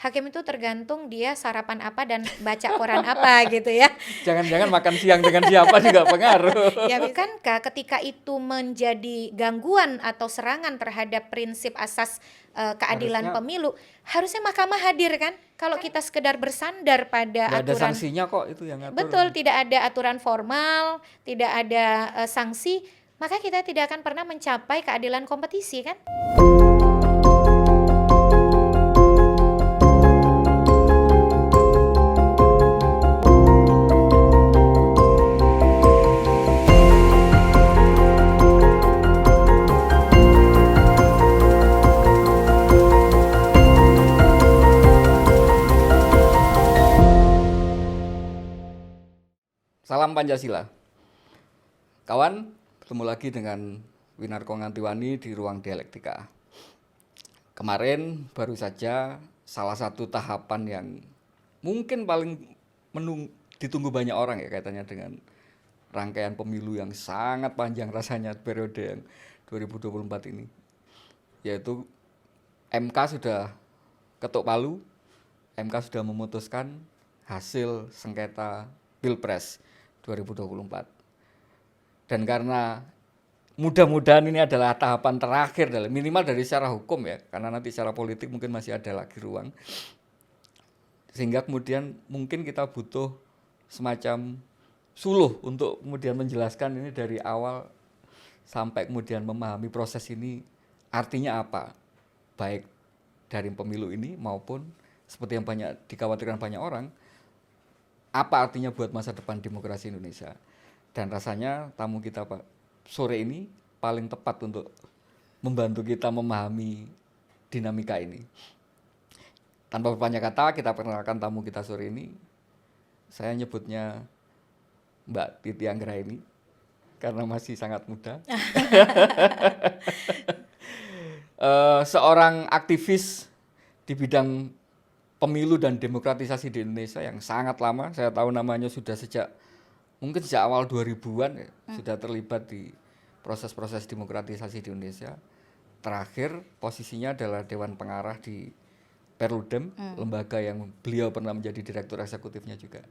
hakim itu tergantung dia sarapan apa dan baca koran apa gitu ya. Jangan-jangan makan siang dengan siapa juga pengaruh. Ya bukankah ketika itu menjadi gangguan atau serangan terhadap prinsip asas keadilan pemilu, harusnya mahkamah hadir kan? Kalau kita sekedar bersandar pada Nggak ada aturan, sanksinya kok itu yang ngatur. betul, tidak ada aturan formal, tidak ada sanksi, maka kita tidak akan pernah mencapai keadilan kompetisi kan? Salam Pancasila. Kawan, ketemu lagi dengan Winarko Ngantiwani di Ruang Dialektika. Kemarin baru saja salah satu tahapan yang mungkin paling ditunggu banyak orang ya kaitannya dengan rangkaian pemilu yang sangat panjang rasanya periode yang 2024 ini. Yaitu MK sudah ketuk palu, MK sudah memutuskan hasil sengketa Pilpres 2024. Dan karena mudah-mudahan ini adalah tahapan terakhir minimal dari secara hukum ya, karena nanti secara politik mungkin masih ada lagi ruang. Sehingga kemudian mungkin kita butuh semacam suluh untuk kemudian menjelaskan ini dari awal sampai kemudian memahami proses ini artinya apa, baik dari pemilu ini maupun seperti yang banyak dikhawatirkan banyak orang, apa artinya buat masa depan demokrasi Indonesia. Dan rasanya tamu kita Pak sore ini paling tepat untuk membantu kita memahami dinamika ini. Tanpa berbanyak kata, kita perkenalkan tamu kita sore ini. Saya nyebutnya Mbak Titi Anggraini karena masih sangat muda. Seorang aktivis di bidang pemilu dan demokratisasi di Indonesia yang sangat lama. Saya tahu namanya sudah sejak awal 2000-an ya, sudah terlibat di proses-proses demokratisasi di Indonesia. Terakhir posisinya adalah Dewan Pengarah di Perludem, lembaga yang beliau pernah menjadi direktur eksekutifnya juga.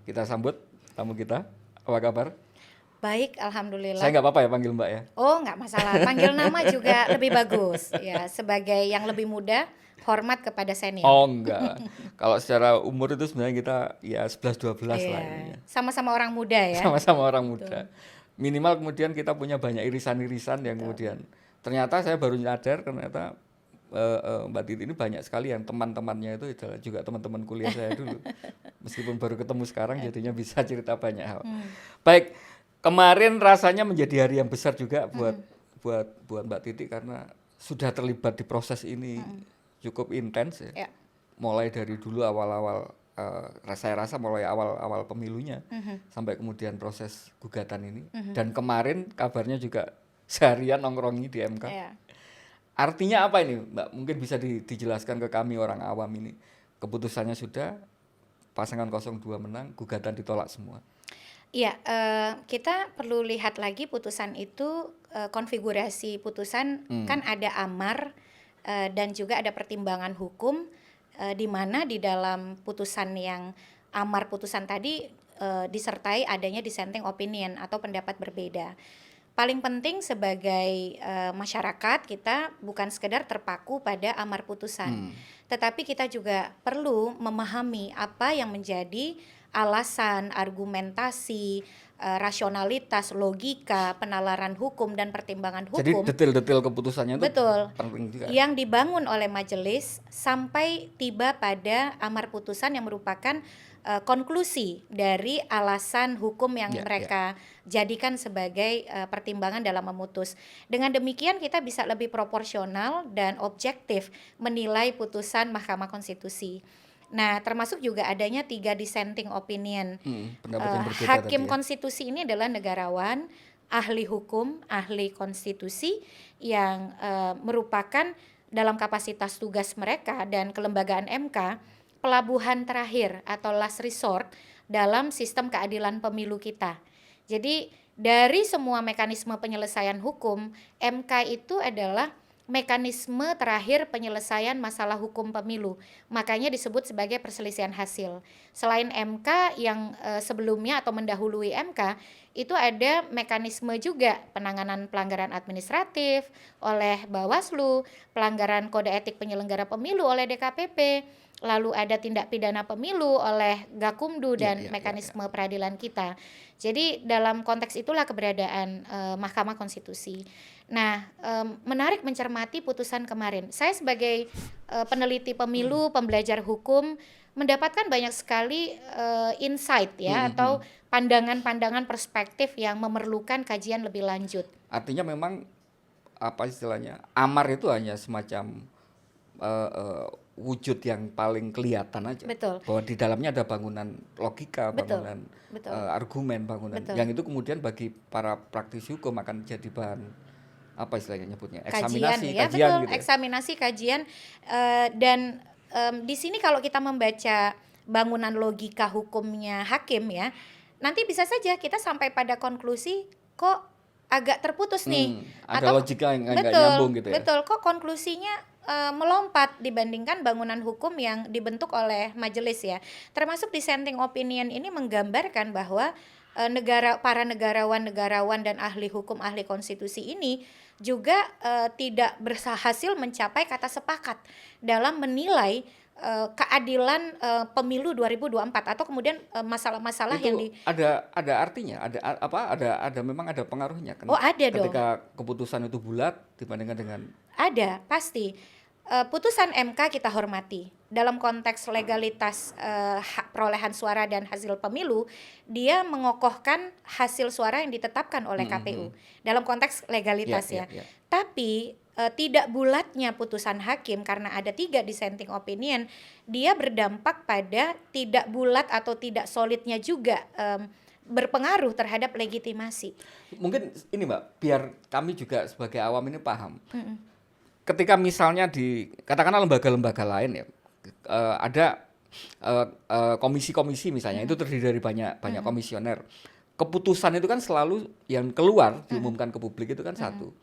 Kita sambut tamu kita. Apa kabar? Baik, alhamdulillah. Saya nggak apa-apa ya panggil Mbak ya? Oh, nggak masalah. Panggil nama juga lebih bagus. Ya, sebagai yang lebih muda, hormat kepada senior. Oh enggak. Kalau secara umur itu sebenarnya kita ya 11-12 lah ini. Sama-sama orang muda ya. Sama-sama orang muda. Minimal kemudian kita punya banyak irisan-irisan yang kemudian ternyata saya baru nyadar ternyata Mbak Titi ini banyak sekali yang teman-temannya itu juga teman-teman kuliah saya dulu. Meskipun baru ketemu sekarang jadinya bisa cerita banyak hal. Baik, kemarin rasanya menjadi hari yang besar juga buat Mbak Titi karena sudah terlibat di proses ini cukup intens ya. Mulai dari dulu awal-awal saya rasa mulai awal pemilunya sampai kemudian proses gugatan ini. Dan kemarin kabarnya juga seharian nongkrongi di MK. Artinya apa ini Mbak? Mungkin bisa dijelaskan ke kami orang awam ini. Keputusannya sudah, pasangan 02 menang, gugatan ditolak semua. Iya, kita perlu lihat lagi putusan itu, konfigurasi putusan kan ada amar dan juga ada pertimbangan hukum, di mana di dalam putusan yang amar putusan tadi disertai adanya dissenting opinion atau pendapat berbeda. Paling penting sebagai masyarakat kita bukan sekedar terpaku pada amar putusan, tetapi kita juga perlu memahami apa yang menjadi alasan, argumentasi, rasionalitas, logika, penalaran hukum dan pertimbangan hukum. Jadi detail-detail keputusannya itu penting juga. Yang dibangun oleh majelis sampai tiba pada amar putusan yang merupakan konklusi dari alasan hukum yang mereka jadikan sebagai pertimbangan dalam memutus. Dengan demikian kita bisa lebih proporsional dan objektif menilai putusan Mahkamah Konstitusi. Nah, termasuk juga adanya 3 dissenting opinion. Hakim konstitusi ini adalah negarawan, ahli hukum, ahli konstitusi yang merupakan dalam kapasitas tugas mereka dan kelembagaan MK pelabuhan terakhir atau last resort dalam sistem keadilan pemilu kita. Jadi dari semua mekanisme penyelesaian hukum, MK itu adalah mekanisme terakhir penyelesaian masalah hukum pemilu. Makanya disebut sebagai perselisihan hasil. Selain MK yang sebelumnya atau mendahului MK, itu ada mekanisme juga penanganan pelanggaran administratif oleh Bawaslu, pelanggaran kode etik penyelenggara pemilu oleh DKPP, lalu ada tindak pidana pemilu oleh Gakumdu dan mekanisme peradilan kita. Jadi dalam konteks itulah keberadaan Mahkamah Konstitusi. Nah, menarik mencermati putusan kemarin. Saya sebagai peneliti pemilu, pembelajar hukum, mendapatkan banyak sekali insight ya, atau pandangan-pandangan perspektif yang memerlukan kajian lebih lanjut. Artinya memang apa istilahnya, amar itu hanya semacam wujud yang paling kelihatan aja. Betul. Bahwa di dalamnya ada bangunan logika, bangunan argumen, bangunan yang itu kemudian bagi para praktisi hukum akan jadi bahan apa istilahnya nyebutnya, eksaminasi, kajian gitu ya. Eksaminasi, kajian, dan di sini kalau kita membaca bangunan logika hukumnya hakim ya, nanti bisa saja kita sampai pada konklusi kok agak terputus nih, ada atau logika yang nggak nyambung gitu ya. Betul, kok konklusinya melompat dibandingkan bangunan hukum yang dibentuk oleh majelis ya. Termasuk dissenting opinion ini menggambarkan bahwa para negarawan dan ahli hukum, ahli konstitusi ini juga tidak berhasil mencapai kata sepakat dalam menilai keadilan pemilu 2024 atau kemudian masalah-masalah itu yang ada artinya, memang ada pengaruhnya kan. Oh, ada dong. Ketika keputusan itu bulat dibandingkan dengan ada, pasti. Putusan MK kita hormati. Dalam konteks legalitas perolehan suara dan hasil pemilu, dia mengokohkan hasil suara yang ditetapkan oleh KPU. Dalam konteks legalitas ya. Tapi tidak bulatnya putusan hakim karena ada 3 dissenting opinion, dia berdampak pada tidak bulat atau tidak solidnya juga berpengaruh terhadap legitimasi. Mungkin ini Mbak, biar kami juga sebagai awam ini paham. Ketika misalnya di katakanlah lembaga-lembaga lain ya, ada komisi-komisi misalnya, itu terdiri dari banyak komisioner. Keputusan itu kan selalu yang keluar diumumkan ke publik itu kan satu.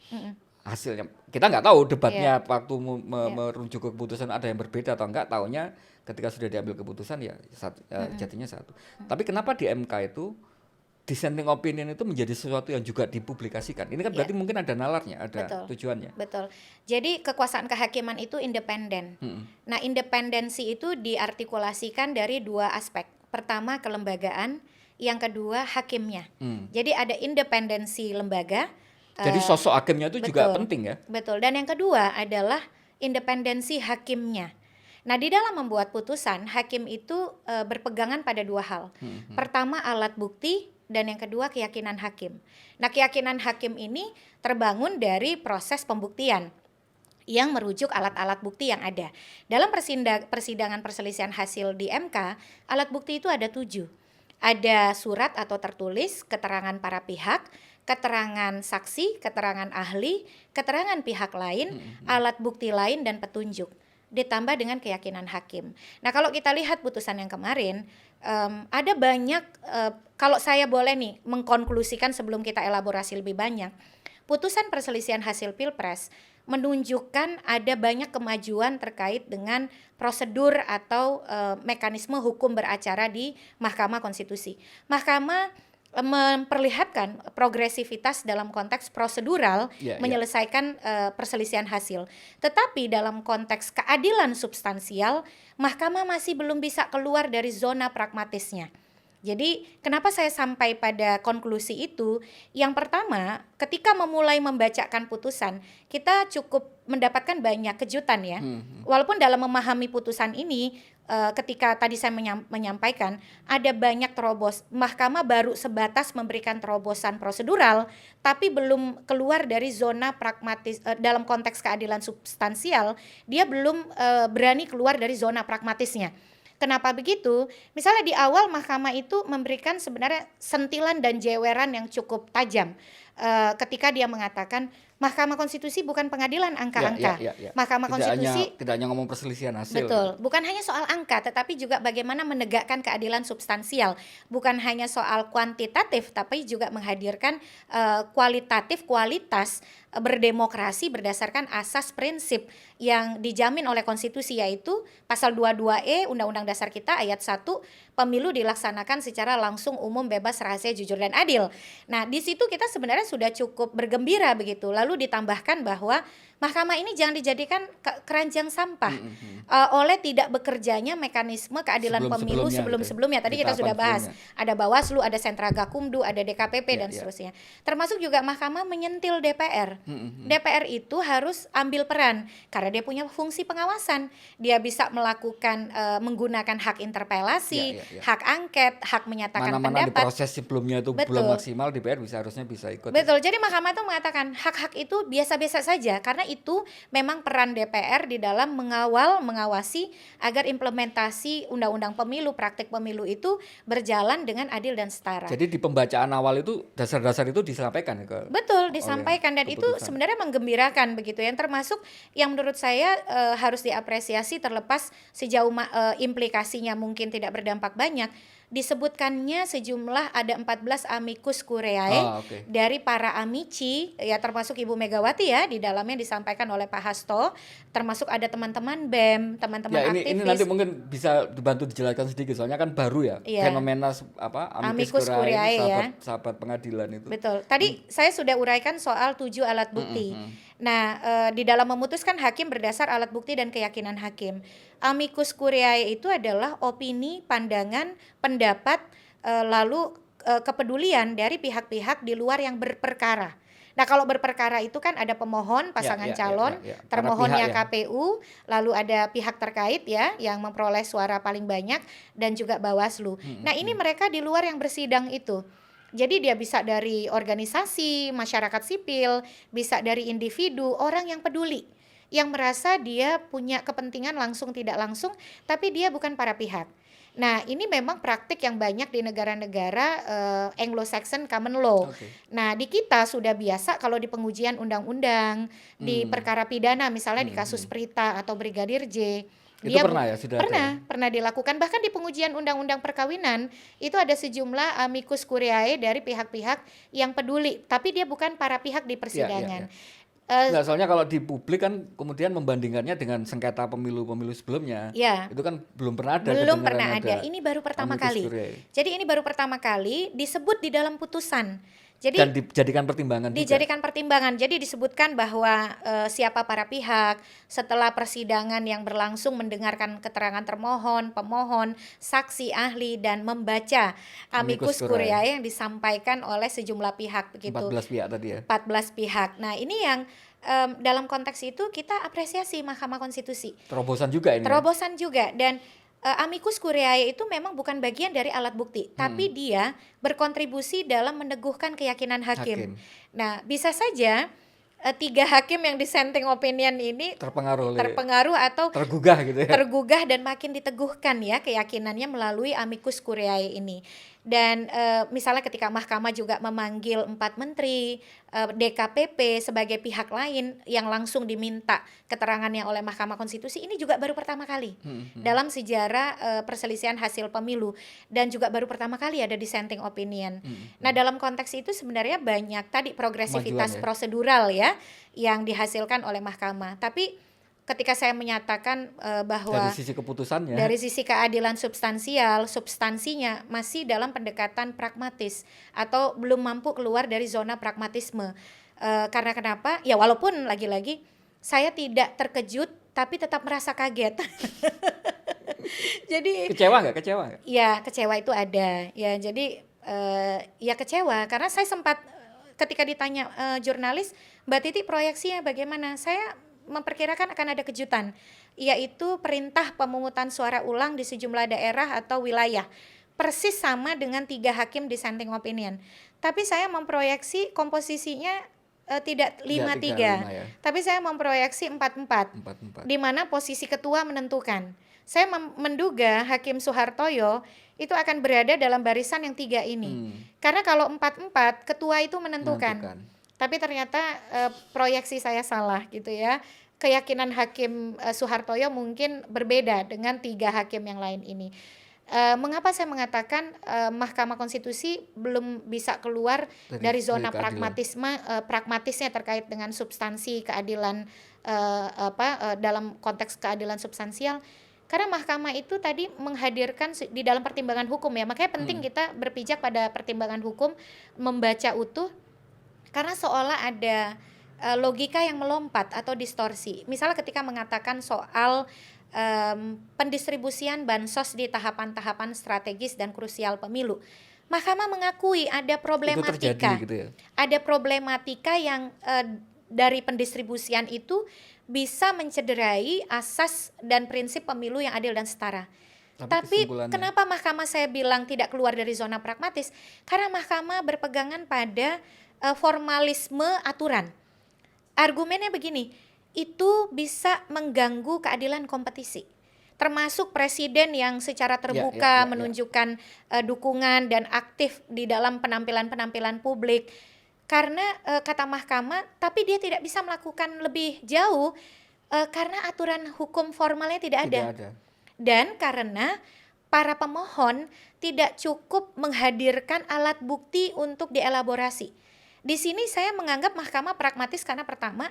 Hasilnya kita nggak tahu debatnya waktu merujuk ke keputusan ada yang berbeda atau enggak, taunya ketika sudah diambil keputusan ya jadinya satu. Tapi kenapa di MK itu dissenting opinion itu menjadi sesuatu yang juga dipublikasikan? Ini kan berarti mungkin ada nalarnya, ada tujuannya. Betul. Jadi kekuasaan kehakiman itu independen. Nah, independensi itu diartikulasikan dari 2 aspek. Pertama kelembagaan, yang kedua hakimnya. Jadi ada independensi lembaga. Jadi sosok hakimnya itu juga penting ya. Betul. Dan yang kedua adalah independensi hakimnya. Nah, di dalam membuat putusan, hakim itu berpegangan pada 2 hal. Pertama alat bukti, dan yang kedua keyakinan hakim. Nah, keyakinan hakim ini terbangun dari proses pembuktian yang merujuk alat-alat bukti yang ada. Dalam persidangan perselisihan hasil di MK, alat bukti itu ada 7. Ada surat atau tertulis, keterangan para pihak, keterangan saksi, keterangan ahli, keterangan pihak lain, alat bukti lain, dan petunjuk. Ditambah dengan keyakinan hakim. Nah, kalau kita lihat putusan yang kemarin, ada banyak, kalau saya boleh nih mengkonklusikan sebelum kita elaborasi lebih banyak, putusan perselisihan hasil Pilpres menunjukkan ada banyak kemajuan terkait dengan prosedur atau mekanisme hukum beracara di Mahkamah Konstitusi. Mahkamah memperlihatkan progresivitas dalam konteks prosedural menyelesaikan perselisihan hasil. Tetapi dalam konteks keadilan substansial, Mahkamah masih belum bisa keluar dari zona pragmatisnya. Jadi kenapa saya sampai pada konklusi itu? Yang pertama, ketika memulai membacakan putusan, kita cukup mendapatkan banyak kejutan ya. Walaupun dalam memahami putusan ini, ketika tadi saya menyampaikan ada banyak Mahkamah baru sebatas memberikan terobosan prosedural, tapi belum keluar dari zona pragmatis. Dalam konteks keadilan substansial, dia belum berani keluar dari zona pragmatisnya. Kenapa begitu? Misalnya di awal Mahkamah itu memberikan sebenarnya sentilan dan jeweran yang cukup tajam. ketika dia mengatakan Mahkamah Konstitusi bukan pengadilan angka-angka. Mahkamah Konstitusi tidak hanya ngomong perselisihan hasil. Betul, bukan hanya soal angka, tetapi juga bagaimana menegakkan keadilan substansial. Bukan hanya soal kuantitatif, tapi juga menghadirkan kualitas berdemokrasi berdasarkan asas prinsip yang dijamin oleh konstitusi, yaitu pasal 22E Undang-Undang Dasar kita ayat 1, pemilu dilaksanakan secara langsung, umum, bebas, rahasia, jujur, dan adil. Nah, di situ kita sebenarnya sudah cukup bergembira begitu. Lalu ditambahkan bahwa mahkamah ini jangan dijadikan keranjang sampah oleh tidak bekerjanya mekanisme keadilan pemilu sebelum-sebelumnya. Tadi kita sudah bahas, ada Bawaslu, ada Sentra Gakumdu, ada DKPP dan seterusnya. Termasuk juga mahkamah menyentil DPR. DPR itu harus ambil peran karena dia punya fungsi pengawasan. Dia bisa melakukan menggunakan hak interpelasi, hak angket, hak menyatakan mana-mana pendapat. Di proses sebelumnya itu belum maksimal, DPR harusnya bisa ikut. Betul. Jadi mahkamah itu mengatakan hak-hak itu biasa-biasa saja karena itu memang peran DPR di dalam mengawasi agar implementasi undang-undang pemilu, praktik pemilu itu berjalan dengan adil dan setara. Jadi di pembacaan awal itu dasar-dasar itu disampaikan ke Betul, disampaikan dan itu sebenarnya menggembirakan begitu ya. Termasuk yang menurut saya harus diapresiasi terlepas sejauh implikasinya mungkin tidak berdampak banyak. Disebutkannya sejumlah ada 14 amicus curiae dari para amici ya, termasuk Ibu Megawati ya, di dalamnya disampaikan oleh Pak Hasto, termasuk ada teman-teman BEM, teman-teman aktivis. Ini nanti mungkin bisa dibantu dijelaskan sedikit soalnya kan baru ya, fenomena amicus curiae sahabat pengadilan itu. Betul. Tadi saya sudah uraikan soal 7 alat bukti. Nah, di dalam memutuskan hakim berdasar alat bukti dan keyakinan hakim. Amicus curiae itu adalah opini, pandangan, pendapat, lalu kepedulian dari pihak-pihak di luar yang berperkara. Nah, kalau berperkara itu kan ada pemohon, pasangan calon, termohonnya KPU, lalu ada pihak terkait ya yang memperoleh suara paling banyak dan juga Bawaslu. Nah, ini mereka di luar yang bersidang itu. Jadi dia bisa dari organisasi, masyarakat sipil, bisa dari individu, orang yang peduli, yang merasa dia punya kepentingan langsung tidak langsung, tapi dia bukan para pihak. Nah, ini memang praktik yang banyak di negara-negara Anglo-Saxon common law. Nah, di kita sudah biasa kalau di pengujian undang-undang, di perkara pidana misalnya di kasus Prita atau Brigadir J. Itu pernah ya, sudah pernah dilakukan. Bahkan di pengujian undang-undang perkawinan itu ada sejumlah amicus curiae dari pihak-pihak yang peduli, tapi dia bukan para pihak di persidangan. Nah, soalnya kalau di publik kan kemudian membandingkannya dengan sengketa pemilu-pemilu sebelumnya, itu kan belum pernah ada. Ini baru pertama kali. Jadi ini baru pertama kali disebut di dalam putusan. Jadi dan dijadikan pertimbangan. Jadi disebutkan bahwa siapa para pihak setelah persidangan yang berlangsung mendengarkan keterangan termohon, pemohon, saksi, ahli dan membaca amicus curiae yang disampaikan oleh sejumlah pihak begitu. 14 pihak tadi ya. 14 pihak. Nah, ini yang dalam konteks itu kita apresiasi Mahkamah Konstitusi. Terobosan juga ini. Dan amicus curiae itu memang bukan bagian dari alat bukti, tapi dia berkontribusi dalam meneguhkan keyakinan hakim. Nah, bisa saja 3 hakim yang dissenting opinion ini terpengaruh atau tergugah dan makin diteguhkan ya keyakinannya melalui amicus curiae ini. Dan misalnya ketika mahkamah juga memanggil 4 menteri, DKPP sebagai pihak lain yang langsung diminta keterangannya oleh Mahkamah Konstitusi, ini juga baru pertama kali dalam sejarah perselisihan hasil pemilu, dan juga baru pertama kali ada dissenting opinion. Nah, dalam konteks itu sebenarnya banyak tadi progresivitas prosedural ya yang dihasilkan oleh mahkamah. Tapi ketika saya menyatakan bahwa dari sisi keadilan substansinya masih dalam pendekatan pragmatis atau belum mampu keluar dari zona pragmatisme. Karena kenapa? Ya walaupun lagi-lagi saya tidak terkejut tapi tetap merasa kaget. Jadi kecewa nggak? Ya, kecewa itu ada. Ya, jadi ya kecewa karena saya sempat ketika ditanya jurnalis, Mbak Titi proyeksinya bagaimana? Saya memperkirakan akan ada kejutan, yaitu perintah pemungutan suara ulang di sejumlah daerah atau wilayah persis sama dengan 3 hakim dissenting opinion. Tapi saya memproyeksi komposisinya tidak 5-3, tapi saya memproyeksi 4-4, di mana posisi ketua menentukan. Saya menduga Hakim Soehartoyo itu akan berada dalam barisan yang 3 ini. Karena kalau 4-4 ketua itu menentukan. Tapi ternyata proyeksi saya salah gitu ya. Keyakinan Hakim Soehartoyo mungkin berbeda dengan 3 hakim yang lain ini. Mengapa saya mengatakan Mahkamah Konstitusi belum bisa keluar dari zona pragmatisnya terkait dengan substansi keadilan dalam konteks keadilan substansial? Karena mahkamah itu tadi menghadirkan di dalam pertimbangan hukum ya, makanya penting kita berpijak pada pertimbangan hukum, membaca utuh, karena seolah ada logika yang melompat atau distorsi. Misalnya ketika mengatakan soal pendistribusian bansos di tahapan-tahapan strategis dan krusial pemilu, mahkamah mengakui ada problematika, gitu ya? Ada problematika yang dari pendistribusian itu bisa mencederai asas dan prinsip pemilu yang adil dan setara. Tapi kenapa mahkamah saya bilang tidak keluar dari zona pragmatis? Karena mahkamah berpegangan pada formalisme aturan. Argumennya begini, itu bisa mengganggu keadilan kompetisi. Termasuk presiden yang secara terbuka menunjukkan dukungan dan aktif di dalam penampilan-penampilan publik. Karena kata mahkamah, tapi dia tidak bisa melakukan lebih jauh karena aturan hukum formalnya tidak ada. Dan karena para pemohon tidak cukup menghadirkan alat bukti untuk dielaborasi. Di sini saya menganggap mahkamah pragmatis karena pertama,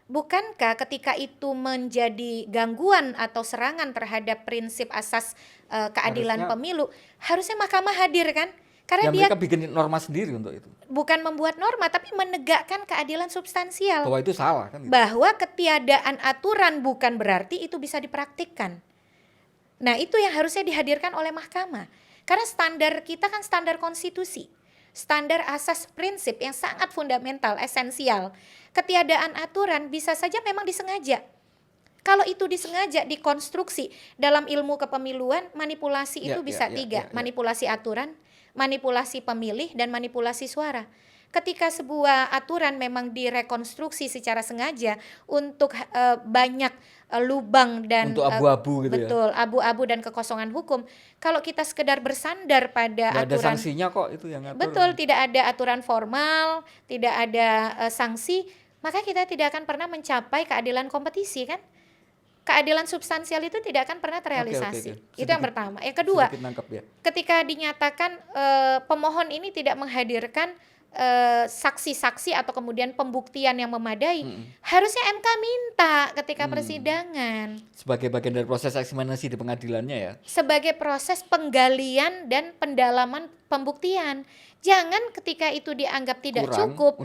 bukankah ketika itu menjadi gangguan atau serangan terhadap prinsip asas keadilan pemilu, harusnya mahkamah hadir kan? Karena mereka bikin norma sendiri untuk itu. Bukan membuat norma, tapi menegakkan keadilan substansial. Bahwa itu salah kan? Gitu. Bahwa ketiadaan aturan bukan berarti itu bisa dipraktikkan. Nah itu yang harusnya dihadirkan oleh mahkamah. Karena standar kita kan standar konstitusi. Standar asas prinsip yang sangat fundamental, esensial. Ketiadaan aturan bisa saja memang disengaja. Kalau itu disengaja, dikonstruksi dalam ilmu kepemiluan, manipulasi itu bisa 3. Manipulasi aturan, manipulasi pemilih, dan manipulasi suara. Ketika sebuah aturan memang direkonstruksi secara sengaja untuk banyak lubang dan untuk abu-abu gitu betul, abu-abu dan kekosongan hukum. Kalau kita sekedar bersandar pada aturan, ada sanksinya kok itu yang ngatur. Betul, tidak ada aturan formal, tidak ada sanksi, maka kita tidak akan pernah mencapai keadilan kompetisi kan? Keadilan substansial itu tidak akan pernah terrealisasi. Okay. Itu yang pertama. Yang kedua, ketika dinyatakan pemohon ini tidak menghadirkan saksi-saksi atau kemudian pembuktian yang memadai, harusnya MK minta ketika persidangan. Sebagai bagian dari proses eksaminasi di pengadilannya ya. Sebagai proses penggalian dan pendalaman pembuktian. Jangan ketika itu dianggap tidak cukup,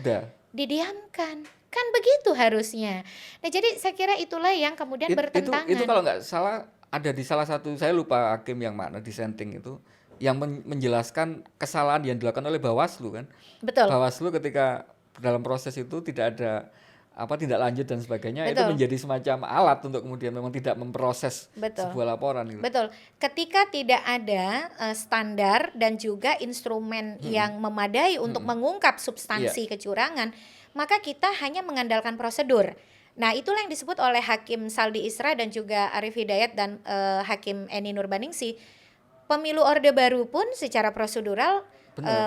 didiamkan. Kan begitu harusnya. Nah jadi saya kira itulah yang kemudian bertentangan. Itu kalau nggak salah ada di salah satu, saya lupa hakim yang mana, dissenting itu, yang menjelaskan kesalahan yang dilakukan oleh Bawaslu kan. Betul. Bawaslu ketika dalam proses itu tidak ada tindak lanjut dan sebagainya. Betul. Itu menjadi semacam alat untuk kemudian memang tidak memproses sebuah laporan gitu. Betul. Ketika tidak ada standar dan juga instrumen yang memadai untuk mengungkap substansi kecurangan, maka kita hanya mengandalkan prosedur. Nah itulah yang disebut oleh Hakim Saldi Isra dan juga Arief Hidayat dan Hakim Eni Nurbaningsih. Pemilu Orde Baru pun secara prosedural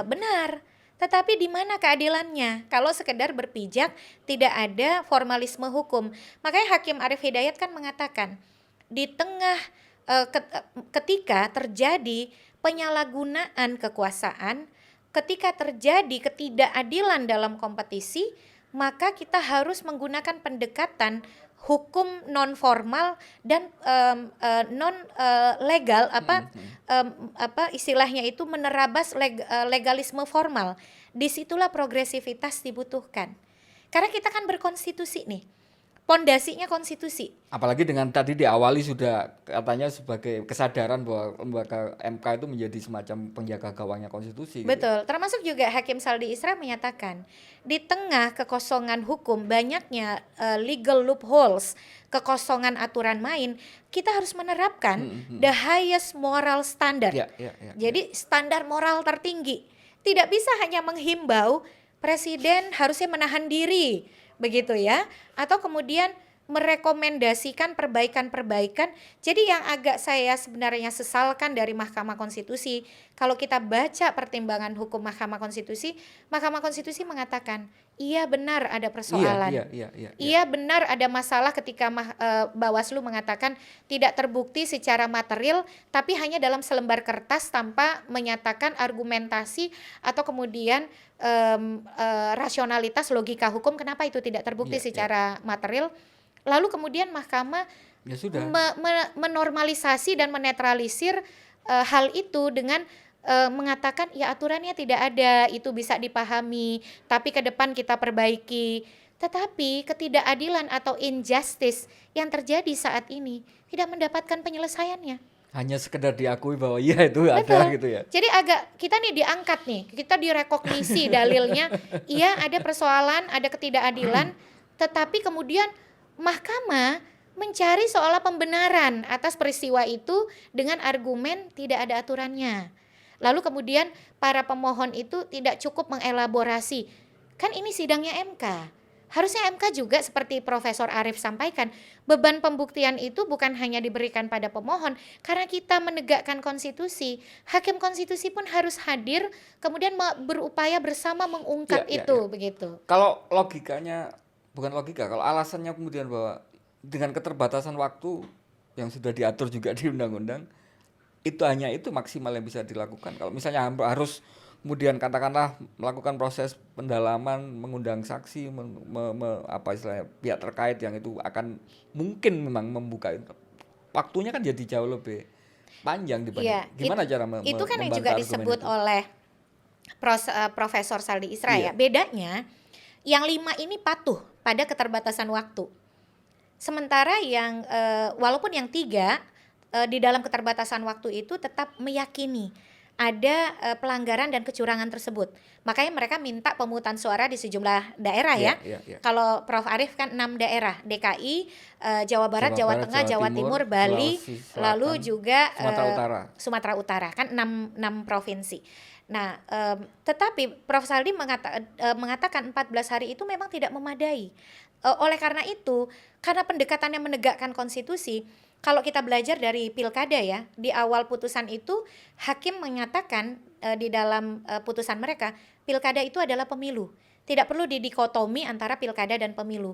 benar. Tetapi di mana keadilannya? Kalau sekedar berpijak tidak ada formalisme hukum. Makanya Hakim Arief Hidayat kan mengatakan di tengah ketika terjadi penyalahgunaan kekuasaan, ketika terjadi ketidakadilan dalam kompetisi, maka kita harus menggunakan pendekatan hukum non formal dan non legal istilahnya itu menerabas legalisme formal. Disitulah progresivitas dibutuhkan. Karena kita kan berkonstitusi nih. Pondasinya konstitusi. Apalagi dengan tadi diawali sudah katanya sebagai kesadaran bahwa lembaga MK itu menjadi semacam penjaga gawangnya konstitusi. Betul. Gitu. Termasuk juga Hakim Saldi Isra menyatakan di tengah kekosongan hukum, banyaknya legal loopholes, kekosongan aturan main, kita harus menerapkan the highest moral standard. Jadi standar moral tertinggi. Tidak bisa hanya menghimbau presiden harusnya menahan diri. Begitu ya, atau kemudian merekomendasikan perbaikan-perbaikan. Jadi yang agak saya sebenarnya sesalkan dari Mahkamah Konstitusi, kalau kita baca pertimbangan hukum Mahkamah Konstitusi mengatakan, iya benar ada persoalan. Iya. Iya benar ada masalah ketika Bawaslu mengatakan tidak terbukti secara material, tapi hanya dalam selembar kertas tanpa menyatakan argumentasi atau kemudian rasionalitas logika hukum kenapa itu tidak terbukti secara material. Lalu kemudian mahkamah Ya sudah. menormalisasi dan menetralisir hal itu dengan mengatakan ya aturannya tidak ada, itu bisa dipahami, tapi ke depan kita perbaiki. Tetapi ketidakadilan atau injustice yang terjadi saat ini tidak mendapatkan penyelesaiannya. Hanya sekedar diakui bahwa iya itu ada gitu ya. Jadi agak kita nih diangkat nih, kita direkognisi dalilnya, iya ada persoalan, ada ketidakadilan, tetapi kemudian mahkamah mencari seolah pembenaran atas peristiwa itu dengan argumen tidak ada aturannya. Lalu kemudian para pemohon itu tidak cukup mengelaborasi. Kan ini sidangnya MK. Harusnya MK juga seperti Profesor Arief sampaikan, beban pembuktian itu bukan hanya diberikan pada pemohon, karena kita menegakkan konstitusi, hakim konstitusi pun harus hadir, kemudian berupaya bersama mengungkap itu. Begitu. Kalau logikanya, bukan logika, kalau alasannya kemudian bahwa dengan keterbatasan waktu yang sudah diatur juga di undang-undang, itu hanya itu maksimal yang bisa dilakukan. Kalau misalnya harus kemudian katakanlah melakukan proses pendalaman, mengundang saksi, apa istilahnya pihak terkait yang itu akan mungkin memang membuka itu, waktunya kan jadi jauh lebih panjang dibanding. Gimana cara itu kan yang juga disebut oleh Profesor Saldi Isra ya. Bedanya yang 5 ini patuh pada keterbatasan waktu. Sementara yang walaupun yang 3 di dalam keterbatasan waktu itu tetap meyakini ada pelanggaran dan kecurangan tersebut. Makanya mereka minta pemungutan suara di sejumlah daerah ya. Kalau Prof Arief kan 6 daerah, DKI, Jawa Barat, Jawa Tengah, Jawa Timur, Bali, lalu juga Sumatera Utara kan 6 provinsi. Nah, tetapi Prof Saldi mengatakan 14 hari itu memang tidak memadai. Oleh karena itu, karena pendekatannya menegakkan konstitusi, kalau kita belajar dari pilkada ya, di awal putusan itu hakim menyatakan di dalam putusan mereka, pilkada itu adalah pemilu. Tidak perlu didikotomi antara pilkada dan pemilu.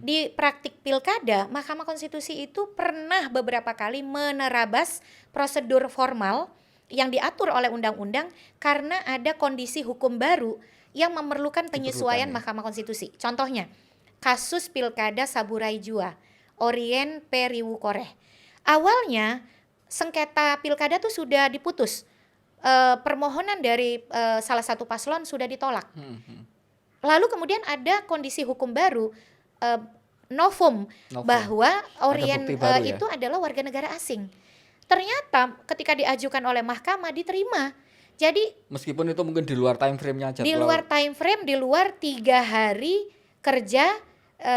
Di praktik pilkada, Mahkamah Konstitusi itu pernah beberapa kali menerabas prosedur formal yang diatur oleh undang-undang karena ada kondisi hukum baru yang memerlukan penyesuaian Mahkamah Konstitusi. Contohnya, kasus pilkada Saburai Jua, Orien P. Riwu Koreh. Awalnya sengketa pilkada tuh sudah diputus, permohonan dari salah satu paslon sudah ditolak. Lalu kemudian ada kondisi hukum baru, novum, bahwa Orien itu adalah warga negara asing. Ternyata ketika diajukan oleh mahkamah diterima. Jadi meskipun itu mungkin di luar time frame-nya aja. Di luar time frame, di luar 3 hari kerja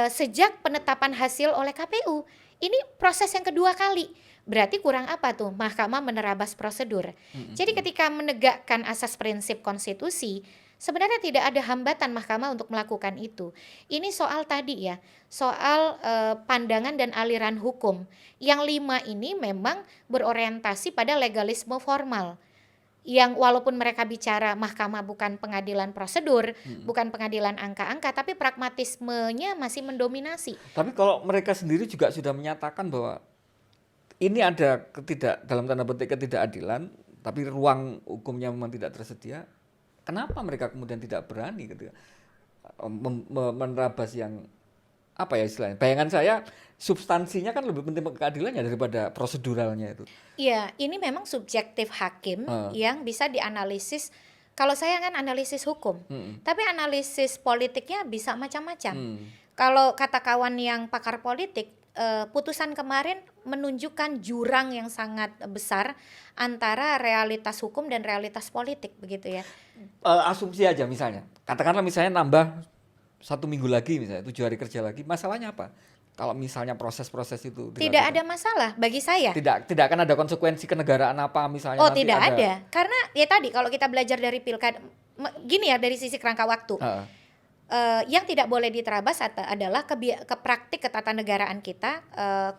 sejak penetapan hasil oleh KPU. Ini proses yang kedua kali. Berarti kurang apa tuh? Mahkamah menerabas prosedur. Jadi ketika menegakkan asas prinsip konstitusi, sebenarnya tidak ada hambatan mahkamah untuk melakukan itu. Ini soal tadi ya, soal pandangan dan aliran hukum. Yang 5 ini memang berorientasi pada legalisme formal. Yang walaupun mereka bicara mahkamah bukan pengadilan prosedur, bukan pengadilan angka-angka, tapi pragmatismenya masih mendominasi. Tapi kalau mereka sendiri juga sudah menyatakan bahwa ini ada dalam tanda petik ketidakadilan, tapi ruang hukumnya memang tidak tersedia, kenapa mereka kemudian tidak berani gitu, menerabas yang apa ya istilahnya? Bayangan saya substansinya kan lebih penting keadilannya daripada proseduralnya itu. Iya, ini memang subjektif hakim yang bisa dianalisis. Kalau saya kan analisis hukum, tapi analisis politiknya bisa macam-macam. Kalau kata kawan yang pakar politik, putusan kemarin menunjukkan jurang yang sangat besar antara realitas hukum dan realitas politik, begitu ya. Asumsi aja misalnya, katakanlah misalnya nambah 1 minggu lagi misalnya, 7 hari kerja lagi, masalahnya apa? Kalau misalnya proses-proses itu dilakukan. Tidak ada masalah bagi saya. Tidak akan ada konsekuensi kenegaraan apa misalnya. Oh, tidak ada. Karena ya tadi kalau kita belajar dari pilkada, gini ya, dari sisi kerangka waktu. yang tidak boleh diterabas adalah praktik ketatanegaraan kita,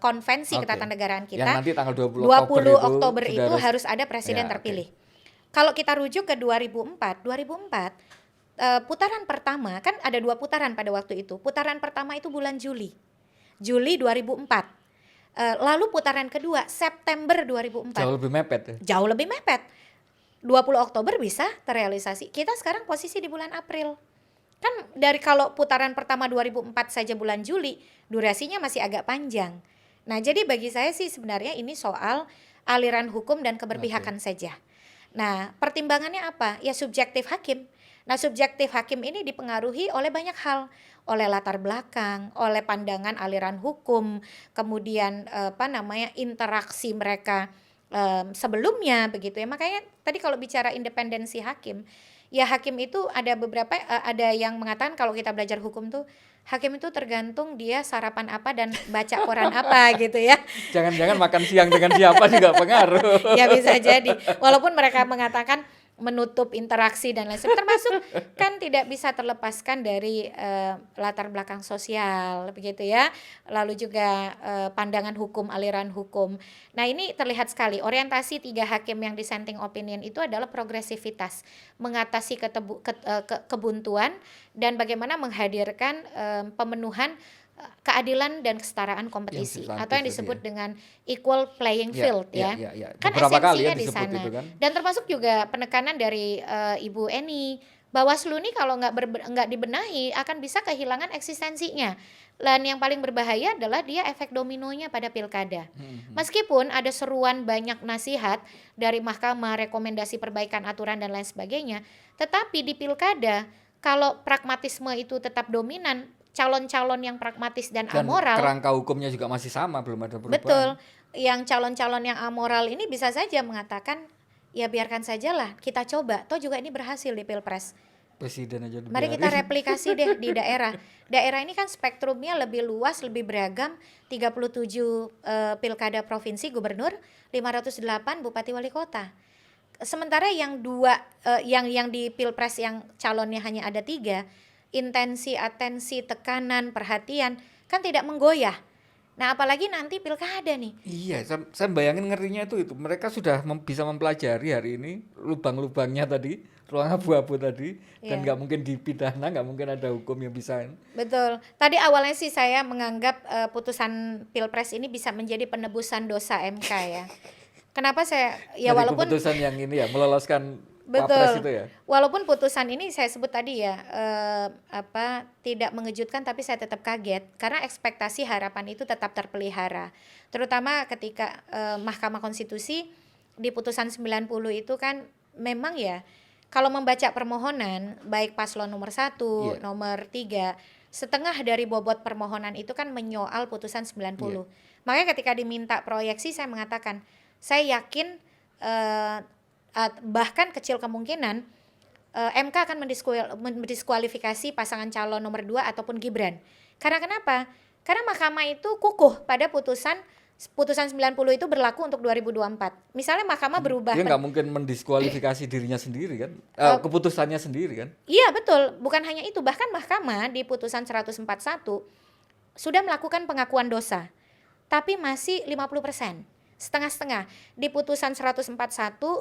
konvensi Oke. ketatanegaraan Yang kita. nanti tanggal 20 20 Oktober Oktober sudah itu harus ada presiden Ya, oke. terpilih. Kalau kita rujuk ke 2004, putaran pertama kan ada 2 putaran pada waktu itu. Putaran pertama itu bulan Juli 2004. Lalu putaran kedua September 2004. Jauh lebih mepet ya. Jauh lebih mepet. 20 Oktober bisa terrealisasi. Kita sekarang posisi di bulan April. Kan dari kalau putaran pertama 2004 saja bulan Juli, durasinya masih agak panjang. Nah, jadi bagi saya sih sebenarnya ini soal aliran hukum dan keberpihakan saja. Nah, pertimbangannya apa? Ya subjektif hakim. Nah, subjektif hakim ini dipengaruhi oleh banyak hal, oleh latar belakang, oleh pandangan aliran hukum, kemudian interaksi mereka sebelumnya begitu ya. Makanya tadi kalau bicara independensi hakim, ya hakim itu ada yang mengatakan kalau kita belajar hukum tuh hakim itu tergantung dia sarapan apa dan baca koran apa gitu ya. Jangan-jangan makan siang dengan siapa juga pengaruh. Ya bisa jadi. Walaupun mereka mengatakan menutup interaksi dan lain sebagainya, termasuk kan tidak bisa terlepaskan dari latar belakang sosial begitu ya, lalu juga pandangan hukum, aliran hukum. Nah ini terlihat sekali orientasi 3 hakim yang dissenting opinion itu adalah progresivitas, mengatasi kebuntuan dan bagaimana menghadirkan pemenuhan keadilan dan kesetaraan kompetisi atau yang disebut dengan equal playing field ya. Kan Beberapa kali ya esensinya di disebut sana. itu kan. Dan termasuk juga penekanan dari Ibu Eni, Bawaslu ini kalau nggak dibenahi akan bisa kehilangan eksistensinya. Dan yang paling berbahaya adalah dia efek dominonya pada pilkada. Meskipun ada seruan banyak nasihat dari mahkamah, rekomendasi perbaikan aturan dan lain sebagainya, tetapi di pilkada kalau pragmatisme itu tetap dominan, calon-calon yang pragmatis dan amoral, kerangka hukumnya juga masih sama, belum ada perubahan. betul, yang calon-calon yang amoral ini bisa saja mengatakan ya biarkan sajalah, kita coba, toh juga ini berhasil di Pilpres. Presiden aja Mari kita replikasi deh di daerah. Daerah ini kan spektrumnya lebih luas, lebih beragam, 37 pilkada provinsi, gubernur, 508 bupati wali kota. Sementara yang yang di Pilpres yang calonnya hanya ada 3, intensi, atensi, tekanan, perhatian kan tidak menggoyah. Nah apalagi nanti pilkada nih. Iya, saya bayangin ngerinya itu mereka sudah bisa mempelajari hari ini lubang-lubangnya tadi, ruang abu-abu tadi, dan nggak mungkin dipidana, nggak mungkin ada hukum yang bisa. Betul. Tadi awalnya sih saya menganggap putusan Pilpres ini bisa menjadi penebusan dosa MK ya. Kenapa saya ya Dari walaupun keputusan yang ini ya meloloskan betul. Wapres itu ya. Walaupun putusan ini saya sebut tadi ya tidak mengejutkan, tapi saya tetap kaget karena ekspektasi harapan itu tetap terpelihara. Terutama ketika Mahkamah Konstitusi di putusan 90 itu kan memang ya kalau membaca permohonan baik paslon nomor 1, nomor 3, setengah dari bobot permohonan itu kan menyoal putusan 90. Makanya ketika diminta proyeksi saya mengatakan saya yakin bahkan kecil kemungkinan MK akan mendiskualifikasi pasangan calon nomor 2 ataupun Gibran. Karena kenapa? Karena mahkamah itu kukuh pada putusan 90 itu berlaku untuk 2024. Misalnya mahkamah berubah. Dia nggak mungkin mendiskualifikasi dirinya sendiri kan, keputusannya sendiri kan. Iya betul, bukan hanya itu, bahkan mahkamah di putusan 141 sudah melakukan pengakuan dosa, tapi masih 50%. Setengah-setengah. Di putusan 141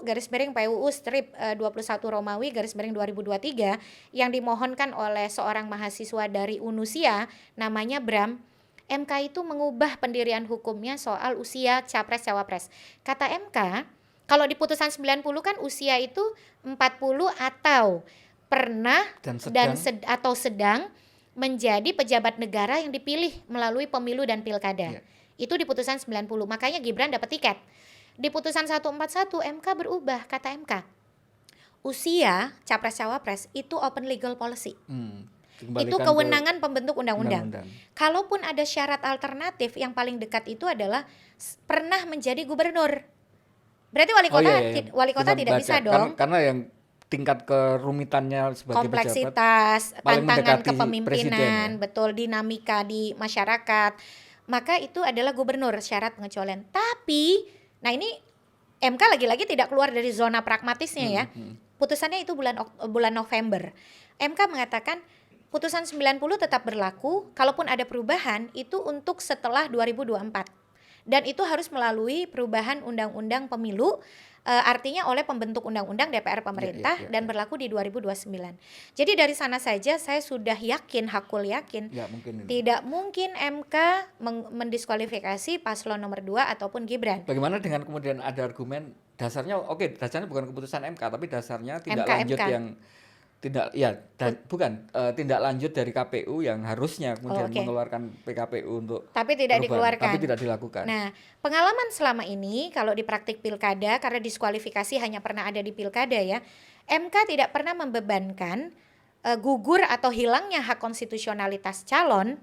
garis miring PUU strip 21 Romawi garis miring 2023 yang dimohonkan oleh seorang mahasiswa dari Unusia namanya Bram, MK itu mengubah pendirian hukumnya soal usia capres-cawapres. Kata MK, kalau di putusan 90 kan usia itu 40 atau pernah atau sedang menjadi pejabat negara yang dipilih melalui pemilu dan pilkada. Itu di putusan 90, makanya Gibran dapat tiket. Di putusan 141 MK berubah, kata MK. Usia capres-cawapres itu open legal policy. Itu kewenangan pembentuk undang-undang. Kalaupun ada syarat alternatif, yang paling dekat itu adalah pernah menjadi gubernur. Berarti wali kota tidak bisa dong. Karena yang tingkat kerumitannya sebagai kompleksitas, pejabat, tantangan kepemimpinan, betul, dinamika di masyarakat. Maka itu adalah gubernur syarat pengecualian. Tapi, nah ini MK lagi-lagi tidak keluar dari zona pragmatisnya ya. Putusannya itu bulan November. MK mengatakan putusan 90 tetap berlaku, kalaupun ada perubahan itu untuk setelah 2024. Dan itu harus melalui perubahan undang-undang pemilu, artinya oleh pembentuk undang-undang DPR pemerintah dan berlaku di 2029. Jadi dari sana saja saya sudah yakin, hakul yakin, tidak mungkin MK mendiskualifikasi paslon nomor 2 ataupun Gibran. Bagaimana dengan kemudian ada argumen dasarnya, dasarnya bukan keputusan MK, tapi dasarnya tindak lanjut yang tindak lanjut dari KPU yang harusnya kemudian mengeluarkan PKPU untuk tapi tidak perubahan, dikeluarkan, tapi tidak dilakukan. Nah, pengalaman selama ini kalau di praktik pilkada, karena diskualifikasi hanya pernah ada di pilkada ya, MK tidak pernah membebankan gugur atau hilangnya hak konstitusionalitas calon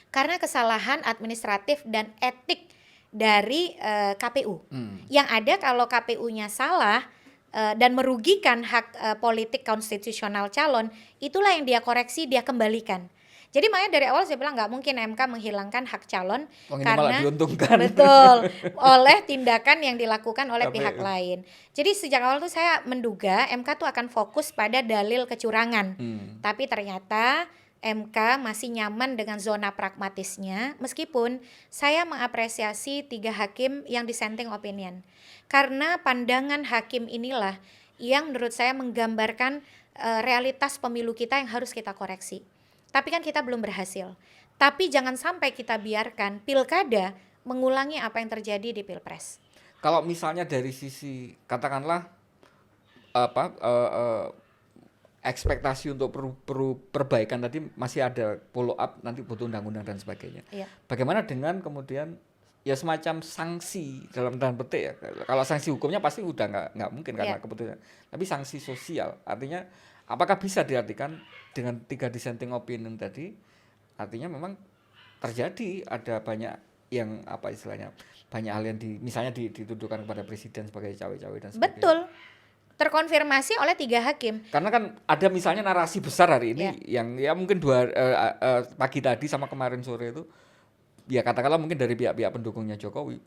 karena kesalahan administratif dan etik dari KPU. Yang ada kalau KPU-nya salah dan merugikan hak politik konstitusional calon, itulah yang dia koreksi, dia kembalikan. Jadi makanya dari awal saya bilang nggak mungkin MK menghilangkan hak calon karena betul oleh tindakan yang dilakukan oleh pihak lain. Jadi sejak awal tuh saya menduga MK tuh akan fokus pada dalil kecurangan. Tapi ternyata MK masih nyaman dengan zona pragmatisnya, meskipun saya mengapresiasi 3 hakim yang dissenting opinion. Karena pandangan hakim inilah yang menurut saya menggambarkan realitas pemilu kita yang harus kita koreksi. Tapi kan kita belum berhasil. Tapi jangan sampai kita biarkan pilkada mengulangi apa yang terjadi di pilpres. Kalau misalnya dari sisi katakanlah ekspektasi untuk perbaikan tadi masih ada follow up, nanti butuh undang-undang dan sebagainya. Bagaimana dengan kemudian ya semacam sanksi dalam tanda petik ya? Kalau sanksi hukumnya pasti udah nggak mungkin karena keputusan. Tapi sanksi sosial, artinya apakah bisa diartikan dengan 3 dissenting opinion tadi? Artinya memang terjadi ada banyak yang istilahnya banyak hal yang misalnya dituduhkan kepada presiden sebagai cawe-cawe dan sebagainya. Betul. Terkonfirmasi oleh 3 hakim. Karena kan ada misalnya narasi besar hari ini yang ya mungkin pagi tadi sama kemarin sore itu ya katakanlah mungkin dari pihak-pihak pendukungnya Jokowi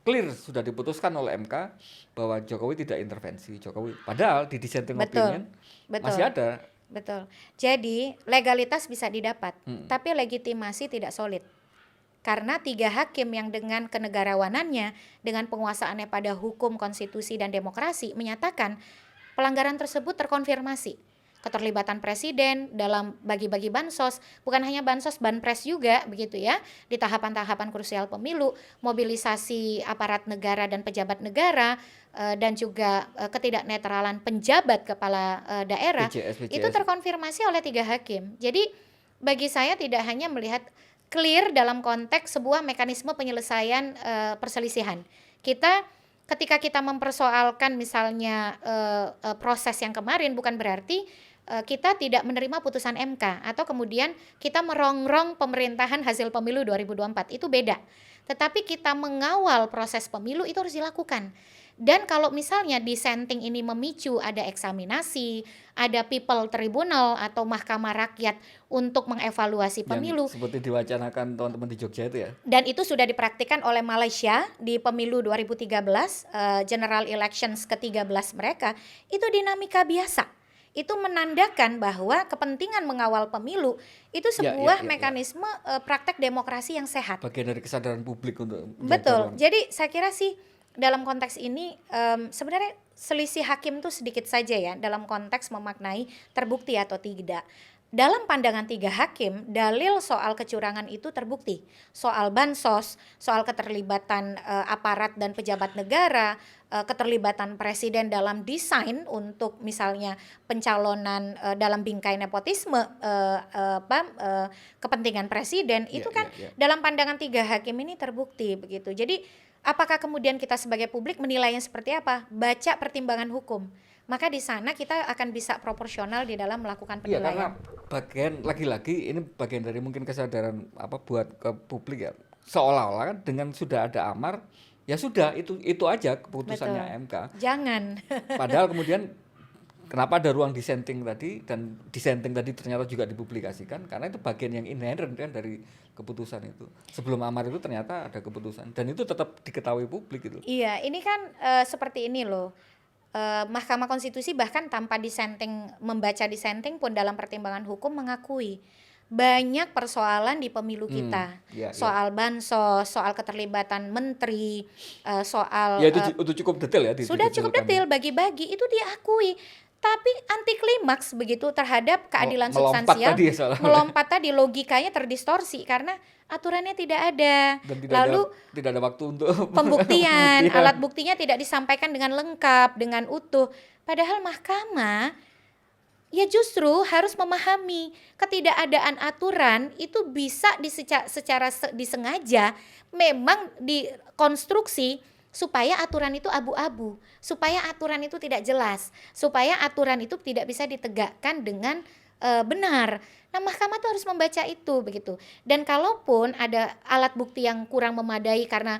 clear sudah diputuskan oleh MK bahwa Jokowi tidak intervensi Jokowi. Padahal di dissenting opinion masih ada. Betul. Jadi legalitas bisa didapat, tapi legitimasi tidak solid. Karena 3 hakim yang dengan kenegarawanannya, dengan penguasaannya pada hukum, konstitusi, dan demokrasi menyatakan pelanggaran tersebut terkonfirmasi. Keterlibatan presiden dalam bagi-bagi bansos, bukan hanya bansos, banpres juga begitu ya, di tahapan-tahapan krusial pemilu, mobilisasi aparat negara dan pejabat negara, dan juga ketidaknetralan penjabat kepala daerah, PJS. itu terkonfirmasi oleh 3 hakim. Jadi bagi saya tidak hanya melihat clear dalam konteks sebuah mekanisme penyelesaian perselisihan. Ketika kita mempersoalkan misalnya proses yang kemarin, bukan berarti kita tidak menerima putusan MK atau kemudian kita merongrong pemerintahan hasil pemilu 2024. Itu beda. Tetapi kita mengawal proses pemilu itu harus dilakukan. Dan kalau misalnya dissenting ini memicu ada eksaminasi, ada people tribunal atau mahkamah rakyat untuk mengevaluasi pemilu. Yang seperti diwacanakan teman-teman di Jogja itu ya. Dan itu sudah dipraktikkan oleh Malaysia di pemilu 2013, general elections ke-13 mereka, itu dinamika biasa. Itu menandakan bahwa kepentingan mengawal pemilu itu sebuah mekanisme praktek demokrasi yang sehat. Bagian dari kesadaran publik untuk betul. Jadi saya kira sih dalam konteks ini sebenarnya selisih hakim tuh sedikit saja ya dalam konteks memaknai terbukti atau tidak. Dalam pandangan 3 hakim, dalil soal kecurangan itu terbukti. Soal bansos, soal keterlibatan aparat dan pejabat negara, keterlibatan presiden dalam desain untuk misalnya pencalonan dalam bingkai nepotisme, kepentingan presiden, itu kan dalam pandangan 3 hakim ini terbukti begitu. Jadi apakah kemudian kita sebagai publik menilainya seperti apa? Baca pertimbangan hukum. Maka di sana kita akan bisa proporsional di dalam melakukan penilaian. Karena bagian lagi-lagi ini bagian dari mungkin kesadaran buat ke publik ya. Seolah-olah kan dengan sudah ada amar ya sudah itu aja keputusannya. Betul. MK. Jangan. Padahal kemudian kenapa ada ruang dissenting tadi dan dissenting tadi ternyata juga dipublikasikan karena itu bagian yang inherent kan dari keputusan itu. Sebelum amar itu ternyata ada keputusan dan itu tetap diketahui publik gitu. Iya, ini kan seperti ini loh. Mahkamah Konstitusi bahkan tanpa membaca dissenting pun dalam pertimbangan hukum mengakui banyak persoalan di pemilu kita, soal bansos, soal keterlibatan menteri, soal Ya itu cukup detail ya. sudah cukup detail, bagi-bagi itu diakui. Tapi anti klimaks begitu terhadap keadilan substansial, melompat tadi logikanya terdistorsi karena aturannya tidak ada. Dan Lalu tidak ada waktu untuk pembuktian, alat buktinya tidak disampaikan dengan lengkap, dengan utuh. Padahal mahkamah ya justru harus memahami ketidakadaan aturan itu bisa secara disengaja memang dikonstruksi supaya aturan itu abu-abu, supaya aturan itu tidak jelas, supaya aturan itu tidak bisa ditegakkan dengan benar. Nah, mahkamah tuh harus membaca itu begitu. Dan kalaupun ada alat bukti yang kurang memadai karena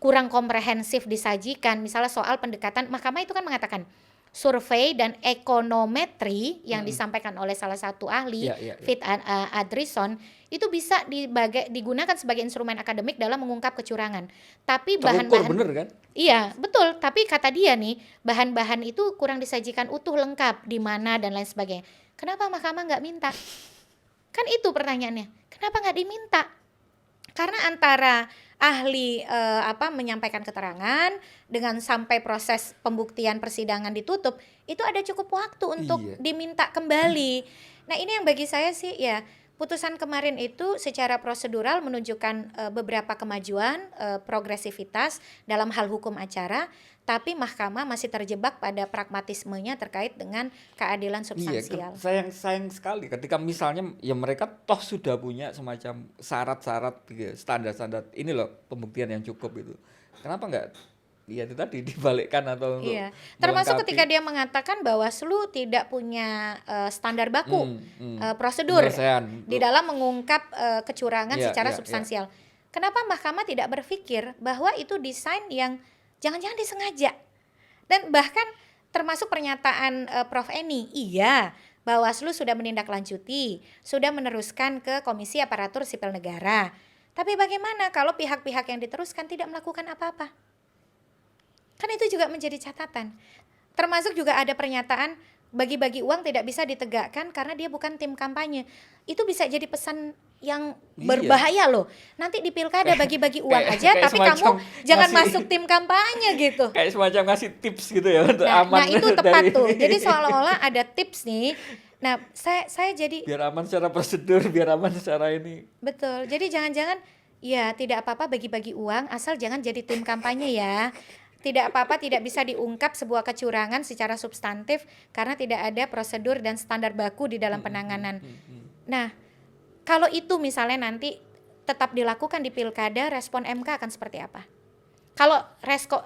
kurang komprehensif disajikan, misalnya soal pendekatan, mahkamah itu kan mengatakan survei dan ekonometri yang disampaikan oleh salah satu ahli, Fit Adrison, itu bisa digunakan sebagai instrumen akademik dalam mengungkap kecurangan. Tapi bahan-bahan bener kan? Iya, betul. Tapi kata dia nih, bahan-bahan itu kurang disajikan utuh lengkap di mana dan lain sebagainya. Kenapa mahkamah nggak minta? Kan itu pertanyaannya. Kenapa nggak diminta? Karena antara ahli menyampaikan keterangan dengan sampai proses pembuktian persidangan ditutup, itu ada cukup waktu untuk diminta kembali. Nah, ini yang bagi saya sih ya, putusan kemarin itu secara prosedural menunjukkan beberapa kemajuan, progresivitas dalam hal hukum acara, tapi mahkamah masih terjebak pada pragmatismenya terkait dengan keadilan substansial. Sayang sekali ketika misalnya ya mereka toh sudah punya semacam syarat-syarat standar-standar ini loh pembuktian yang cukup itu. Kenapa enggak ya itu tadi dibalikkan atau untuk termasuk ketika dia mengatakan Bawaslu tidak punya standar baku prosedur di dalam mengungkap kecurangan secara substansial. Kenapa mahkamah tidak berpikir bahwa itu desain yang jangan-jangan disengaja? Dan bahkan termasuk pernyataan Prof. Eni, Bawaslu sudah menindaklanjuti, sudah meneruskan ke Komisi Aparatur Sipil Negara. Tapi bagaimana kalau pihak-pihak yang diteruskan tidak melakukan apa-apa? Kan itu juga menjadi catatan. Termasuk juga ada pernyataan bagi-bagi uang tidak bisa ditegakkan karena dia bukan tim kampanye. Itu bisa jadi pesan yang berbahaya loh. Nanti di pilkada bagi-bagi uang aja, tapi kamu jangan masuk tim kampanye gitu. Kayak semacam ngasih tips gitu ya untuk aman. Nah itu tepat tuh. Jadi seolah-olah ada tips nih. Nah saya jadi biar aman secara prosedur, biar aman secara ini. Betul. Jadi jangan-jangan ya tidak apa-apa bagi-bagi uang, asal jangan jadi tim kampanye ya. Tidak apa-apa tidak bisa diungkap sebuah kecurangan secara substantif karena tidak ada prosedur dan standar baku di dalam penanganan. Nah, kalau itu misalnya nanti tetap dilakukan di pilkada, respon MK akan seperti apa? Kalau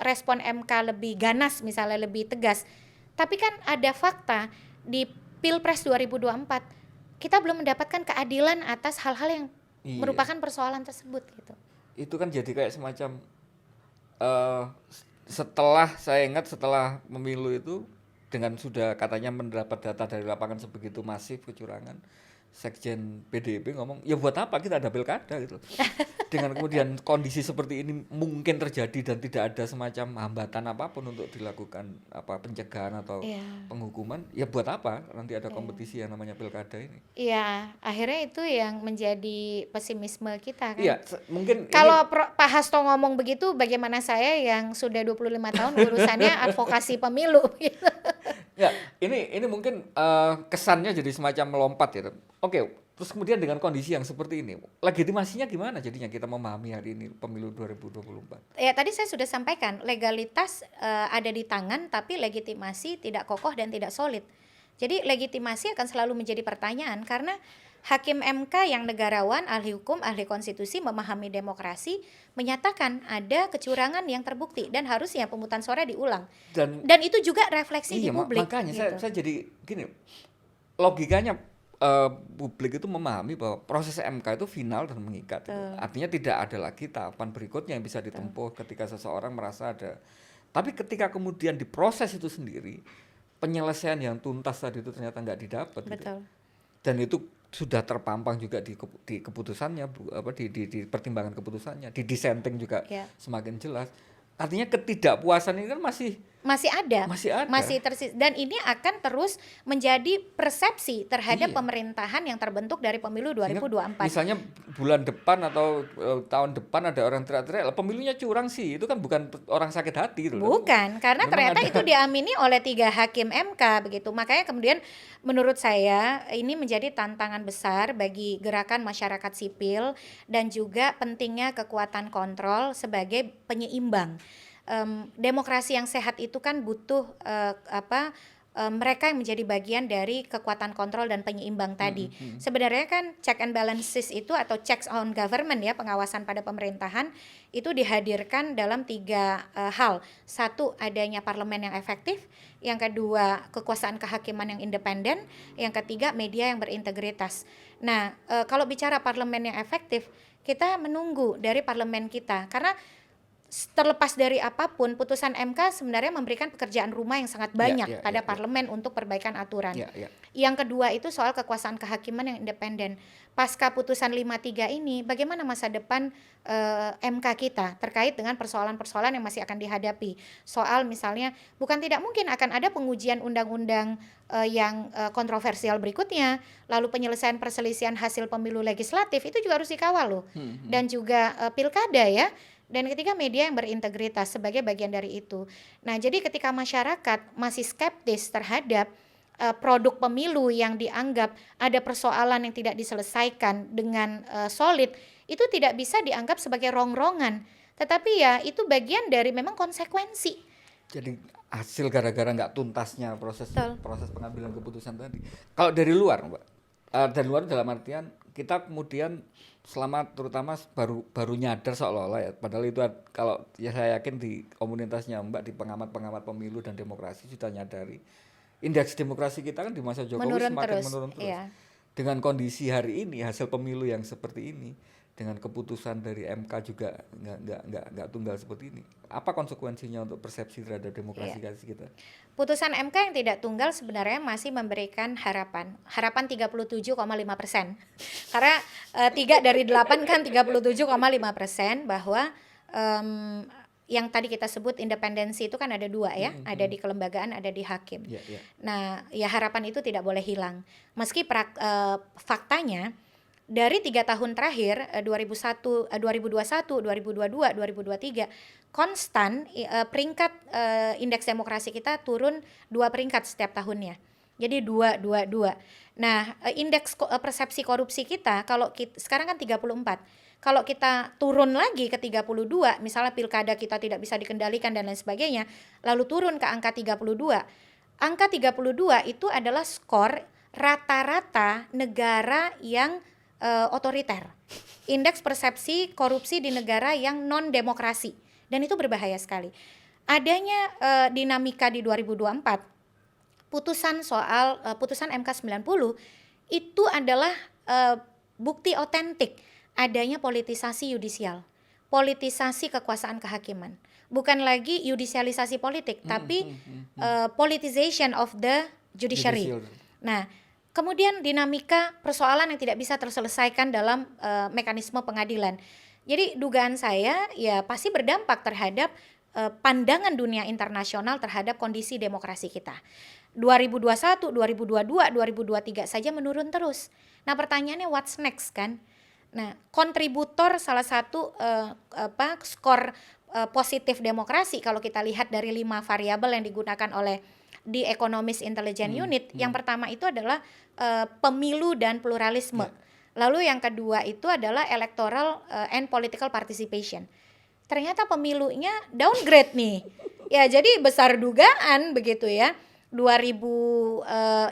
respon MK lebih ganas misalnya, lebih tegas, tapi kan ada fakta di Pilpres 2024 kita belum mendapatkan keadilan atas hal-hal yang merupakan persoalan tersebut gitu. Itu kan jadi kayak semacam setelah pemilu itu dengan sudah katanya mendapat data dari lapangan sebegitu masif kecurangan, Sekjen PDIP ngomong, ya buat apa kita ada pilkada gitu. Dengan kemudian kondisi seperti ini mungkin terjadi dan tidak ada semacam hambatan apapun untuk dilakukan pencegahan atau penghukuman, ya buat apa nanti ada kompetisi yang namanya pilkada ini. Iya, akhirnya itu yang menjadi pesimisme kita kan. Iya, mungkin kalau Pak Hasto ngomong begitu, bagaimana saya yang sudah 25 tahun urusannya advokasi pemilu gitu. Ya, ini mungkin kesannya jadi semacam melompat ya. Oke, terus kemudian dengan kondisi yang seperti ini, legitimasinya gimana jadinya kita memahami hari ini pemilu 2024? Ya, tadi saya sudah sampaikan, legalitas ada di tangan tapi legitimasi tidak kokoh dan tidak solid. Jadi legitimasi akan selalu menjadi pertanyaan karena Hakim MK yang negarawan, ahli hukum, ahli konstitusi, memahami demokrasi, menyatakan ada kecurangan yang terbukti dan harusnya pemungutan suara diulang. Dan itu juga refleksi di publik. Makanya gitu. saya jadi gini, logikanya publik itu memahami bahwa proses MK itu final dan mengikat. Artinya tidak ada lagi tahapan berikutnya yang bisa ditempuh ketika seseorang merasa ada. Tapi ketika kemudian diproses itu sendiri, penyelesaian yang tuntas tadi itu ternyata nggak didapat. Betul. Gitu. Dan itu sudah terpampang juga di keputusannya, di pertimbangan keputusannya, di dissenting juga semakin jelas. Artinya ketidakpuasan ini kan masih masih ada, Masih ada. dan ini akan terus menjadi persepsi terhadap Iya. pemerintahan yang terbentuk dari pemilu Sehingga 2024. misalnya bulan depan atau tahun depan ada orang teriak-teriak, pemilunya curang sih, itu kan bukan orang sakit hati gitu loh. Bukan, karena Memang ternyata ada. itu diamini oleh 3 hakim MK begitu. Makanya kemudian menurut saya ini menjadi tantangan besar bagi gerakan masyarakat sipil dan juga pentingnya kekuatan kontrol sebagai penyeimbang. Demokrasi yang sehat itu kan butuh mereka yang menjadi bagian dari kekuatan kontrol dan penyeimbang tadi. Sebenarnya kan check and balances itu atau checks on government ya, pengawasan pada pemerintahan itu dihadirkan dalam 3 hal. Satu, adanya parlemen yang efektif, yang kedua kekuasaan kehakiman yang independen, yang ketiga media yang berintegritas. Nah, kalau bicara parlemen yang efektif, kita menunggu dari parlemen kita karena terlepas dari apapun, putusan MK sebenarnya memberikan pekerjaan rumah yang sangat banyak pada parlemen untuk perbaikan aturan. Yang kedua itu soal kekuasaan kehakiman yang independen. Pasca putusan 53 ini, bagaimana masa depan MK kita terkait dengan persoalan-persoalan yang masih akan dihadapi. Soal misalnya, bukan tidak mungkin akan ada pengujian undang-undang yang kontroversial berikutnya, lalu penyelesaian perselisihan hasil pemilu legislatif itu juga harus dikawal loh. Dan juga pilkada ya. Dan ketiga, media yang berintegritas sebagai bagian dari itu. Nah, jadi ketika masyarakat masih skeptis terhadap produk pemilu yang dianggap ada persoalan yang tidak diselesaikan dengan solid, itu tidak bisa dianggap sebagai rongrongan. Tetapi ya itu bagian dari memang konsekuensi. Jadi hasil gara-gara nggak tuntasnya proses pengambilan keputusan tadi. Kalau dari luar, Mbak, dari luar dalam artian kita kemudian selama terutama baru nyadar seolah-olah ya, padahal itu kalau ya saya yakin di komunitasnya Mbak, di pengamat-pengamat pemilu dan demokrasi sudah nyadari indeks demokrasi kita kan di masa Jokowi semakin menurun terus. Iya. Dengan kondisi hari ini, hasil pemilu yang seperti ini, dengan keputusan dari MK juga nggak tunggal seperti ini, apa konsekuensinya untuk persepsi terhadap demokrasi kita? Putusan MK yang tidak tunggal sebenarnya masih memberikan harapan 37,5%. Karena 3 dari 8 kan 37,5%, bahwa yang tadi kita sebut independensi itu kan ada 2 ya, ada di kelembagaan, ada di hakim. Nah, ya harapan itu tidak boleh hilang. Meski faktanya dari 3 tahun terakhir 2021, 2022, 2023 konstan peringkat indeks demokrasi kita turun 2 peringkat setiap tahunnya. Jadi 2. Nah, indeks persepsi korupsi kita sekarang kan 34. Kalau kita turun lagi ke 32, misalnya pilkada kita tidak bisa dikendalikan dan lain sebagainya, lalu turun ke angka 32. Angka 32 itu adalah skor rata-rata negara yang otoriter. Indeks persepsi korupsi di negara yang non demokrasi, dan itu berbahaya sekali. Adanya dinamika di 2024, putusan MK 90 itu adalah bukti otentik adanya politisasi yudisial, politisasi kekuasaan kehakiman. Bukan lagi yudisialisasi politik, tapi politicization of the judiciary. Nah, kemudian dinamika persoalan yang tidak bisa terselesaikan dalam mekanisme pengadilan. Jadi dugaan saya ya pasti berdampak terhadap pandangan dunia internasional terhadap kondisi demokrasi kita. 2021, 2022, 2023 saja menurun terus. Nah, pertanyaannya what's next kan? Nah, kontributor salah satu skor positif demokrasi kalau kita lihat dari 5 variabel yang digunakan oleh The Economist Intelligence Unit. Yang pertama itu adalah pemilu dan pluralisme. Lalu yang kedua itu adalah electoral and political participation. Ternyata pemilunya downgrade nih. Ya, jadi besar dugaan begitu ya.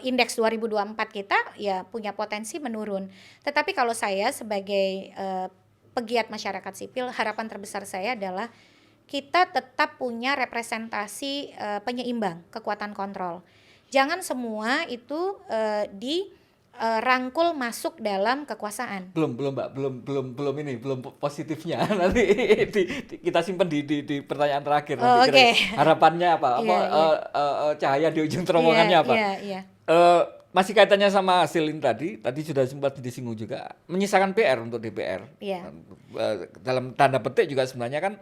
Indeks 2024 kita ya punya potensi menurun. Tetapi kalau saya sebagai pegiat masyarakat sipil, harapan terbesar saya adalah kita tetap punya representasi penyeimbang, kekuatan kontrol. Jangan semua itu dirangkul masuk dalam kekuasaan. Belum Mbak, belum positifnya. Nanti kita simpan di pertanyaan terakhir. Harapannya apa? Cahaya di ujung terowongannya apa? Masih kaitannya sama hasil ini tadi sudah sempat disinggung juga, menyisakan PR untuk DPR. Dalam tanda petik juga sebenarnya kan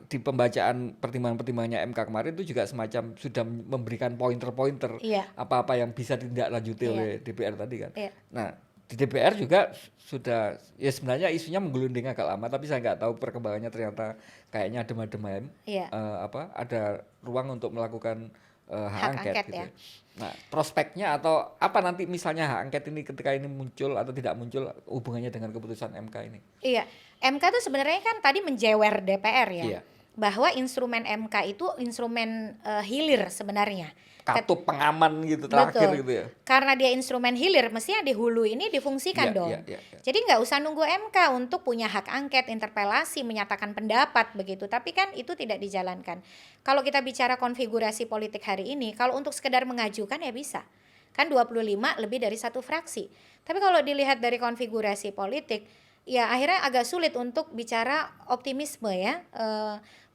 di pembacaan pertimbangan-pertimbangannya MK kemarin itu juga semacam sudah memberikan pointer-pointer Iya, apa-apa yang bisa ditindaklanjuti iya, oleh DPR tadi kan. iya, Nah, di DPR juga sudah ya sebenarnya isunya menggelunding agak lama, tapi saya nggak tahu perkembangannya, ternyata kayaknya adem-adem iya. ada ruang untuk melakukan hak Hak angket angket gitu ya. ya. Nah, prospeknya atau apa nanti misalnya hak angket ini ketika ini muncul atau tidak muncul, hubungannya dengan keputusan MK ini? Iya, MK tuh sebenarnya kan tadi menjewer DPR ya, Iya. bahwa instrumen MK itu instrumen hilir sebenarnya. Katup pengaman gitu terakhir Betul. gitu ya. Karena dia instrumen hilir, mestinya di hulu ini difungsikan Iya, dong. iya, iya, iya. Jadi nggak usah nunggu MK untuk punya hak angket, interpelasi, menyatakan pendapat begitu. Tapi kan itu tidak dijalankan. Kalau kita bicara konfigurasi politik hari ini, kalau untuk sekedar mengajukan ya bisa. Kan 25 lebih dari satu fraksi. Tapi kalau dilihat dari konfigurasi politik, ya akhirnya agak sulit untuk bicara optimisme ya.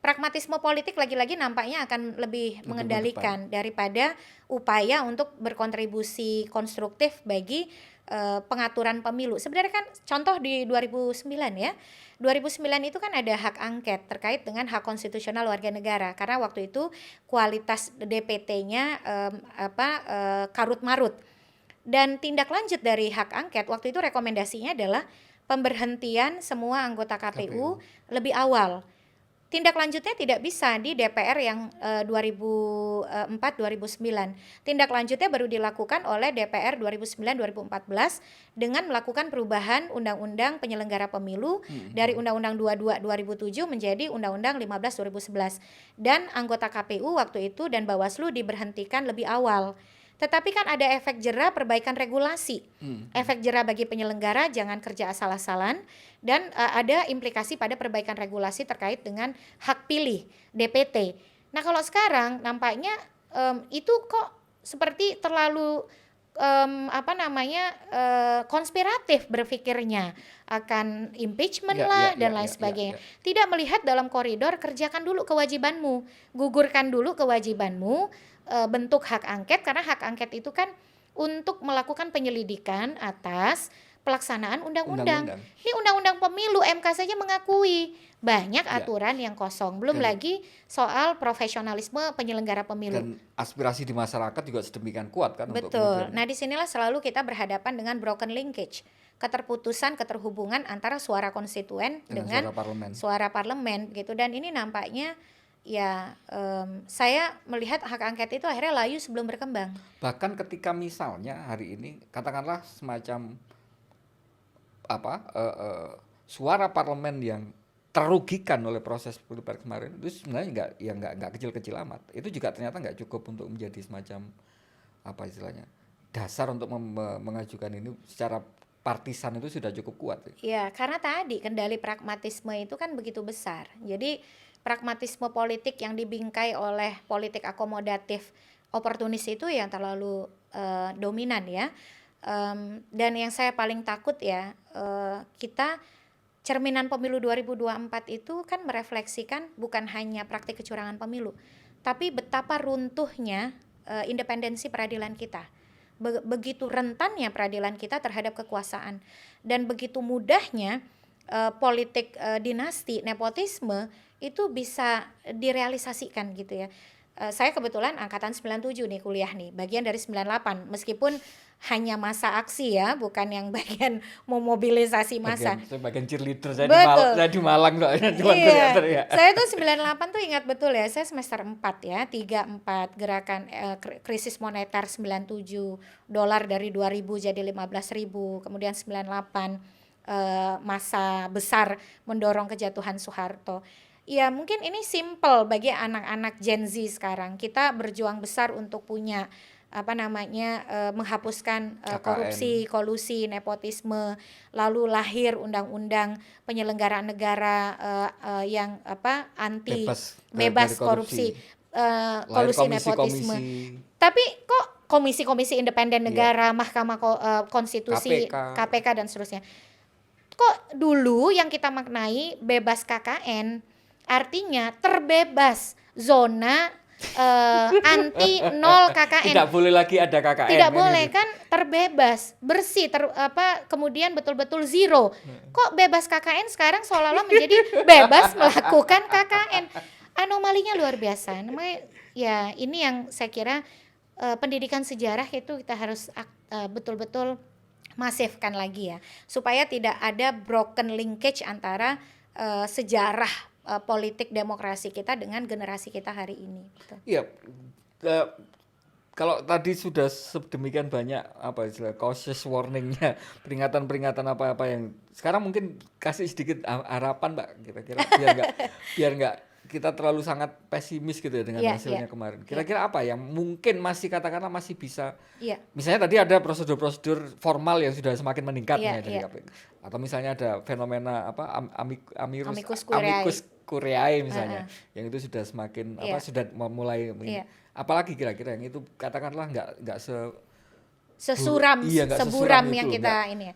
Pragmatisme politik lagi-lagi nampaknya akan lebih mengendalikan daripada upaya untuk berkontribusi konstruktif bagi pengaturan pemilu. Sebenarnya kan contoh di 2009 ya. 2009 itu kan ada hak angket terkait dengan hak konstitusional warga negara, karena waktu itu kualitas DPT-nya karut-marut. Dan tindak lanjut dari hak angket waktu itu rekomendasinya adalah pemberhentian semua anggota KPU lebih awal. Tindak lanjutnya tidak bisa di DPR yang 2004-2009. Tindak lanjutnya baru dilakukan oleh DPR 2009-2014 dengan melakukan perubahan Undang-Undang Penyelenggara Pemilu dari Undang-Undang 22 2007 menjadi Undang-Undang 15 2011. Dan anggota KPU waktu itu dan Bawaslu diberhentikan lebih awal. Tetapi kan ada efek jera perbaikan regulasi. Efek jera bagi penyelenggara jangan kerja asal-asalan, dan ada implikasi pada perbaikan regulasi terkait dengan hak pilih DPT. Nah, kalau sekarang nampaknya itu kok seperti terlalu konspiratif berpikirnya akan impeachment lah dan lain sebagainya. Tidak melihat dalam koridor, kerjakan dulu kewajibanmu, gugurkan dulu kewajibanmu, bentuk hak angket, karena hak angket itu kan untuk melakukan penyelidikan atas pelaksanaan undang-undang. Ini undang-undang pemilu, MK saja mengakui banyak aturan yang kosong, belum lagi soal profesionalisme penyelenggara pemilu. Dan aspirasi di masyarakat juga sedemikian kuat kan. Betul. Nah, disinilah selalu kita berhadapan dengan broken linkage, keterputusan keterhubungan antara suara konstituen dengan suara parlemen gitu. Dan ini nampaknya ya saya melihat hak angket itu akhirnya layu sebelum berkembang. Bahkan ketika misalnya hari ini katakanlah semacam suara parlemen yang terugikan oleh proses pilpres kemarin, itu sebenarnya nggak kecil-kecil amat. Itu juga ternyata nggak cukup untuk menjadi semacam apa istilahnya dasar untuk mengajukan ini secara partisan, itu sudah cukup kuat. Ya, karena tadi kendali pragmatisme itu kan begitu besar. Jadi pragmatisme politik yang dibingkai oleh politik akomodatif oportunis itu yang terlalu dominan ya. Dan yang saya paling takut ya, kita cerminan pemilu 2024 itu kan merefleksikan bukan hanya praktik kecurangan pemilu, tapi betapa runtuhnya independensi peradilan kita. Begitu rentannya peradilan kita terhadap kekuasaan, dan begitu mudahnya politik dinasti, nepotisme itu bisa direalisasikan gitu ya. Saya kebetulan angkatan 97 nih, kuliah nih, bagian dari 98, meskipun hanya masa aksi ya, bukan yang bagian memobilisasi massa. Bagian cheerleader, saya di Malang iya, saya tuh 98 tuh ingat betul ya, saya semester 4 ya, 3-4 gerakan krisis moneter 97, dolar dari 2000 jadi 15.000, kemudian 98 masa besar mendorong kejatuhan Soeharto. Ya mungkin ini simple bagi anak-anak Gen Z sekarang. Kita berjuang besar untuk punya menghapuskan korupsi, kolusi, nepotisme, lalu lahir undang-undang penyelenggaraan negara yang anti bebas korupsi, kolusi, nepotisme. Tapi kok komisi-komisi independen negara, Mahkamah Konstitusi, KPK dan seterusnya. Kok dulu yang kita maknai bebas KKN artinya terbebas zona anti nol KKN. Tidak boleh lagi ada KKN. Tidak kan boleh gitu. kan, terbebas, bersih, kemudian betul-betul zero. Kok bebas KKN sekarang seolah-olah menjadi bebas melakukan KKN. Anomalinya luar biasa. Namanya ya ini yang saya kira pendidikan sejarah itu kita harus betul-betul masifkan lagi ya, supaya tidak ada broken linkage antara sejarah politik demokrasi kita dengan generasi kita hari ini. Gitu. Iya. eh, Kalau tadi sudah sedemikian banyak apa istilah cautious warningnya, peringatan-peringatan apa-apa yang sekarang mungkin kasih sedikit harapan Mbak, kira-kira biar nggak kita terlalu sangat pesimis gitu ya dengan hasilnya kemarin. Kira-kira apa yang mungkin masih katakanlah masih bisa, misalnya tadi ada prosedur-prosedur formal yang sudah semakin meningkat dari KPK, atau misalnya ada fenomena apa amicus curiae misalnya, yang itu sudah semakin sudah mulai. Apalagi kira-kira yang itu katakanlah nggak sesuram yang itu, kita ini ya.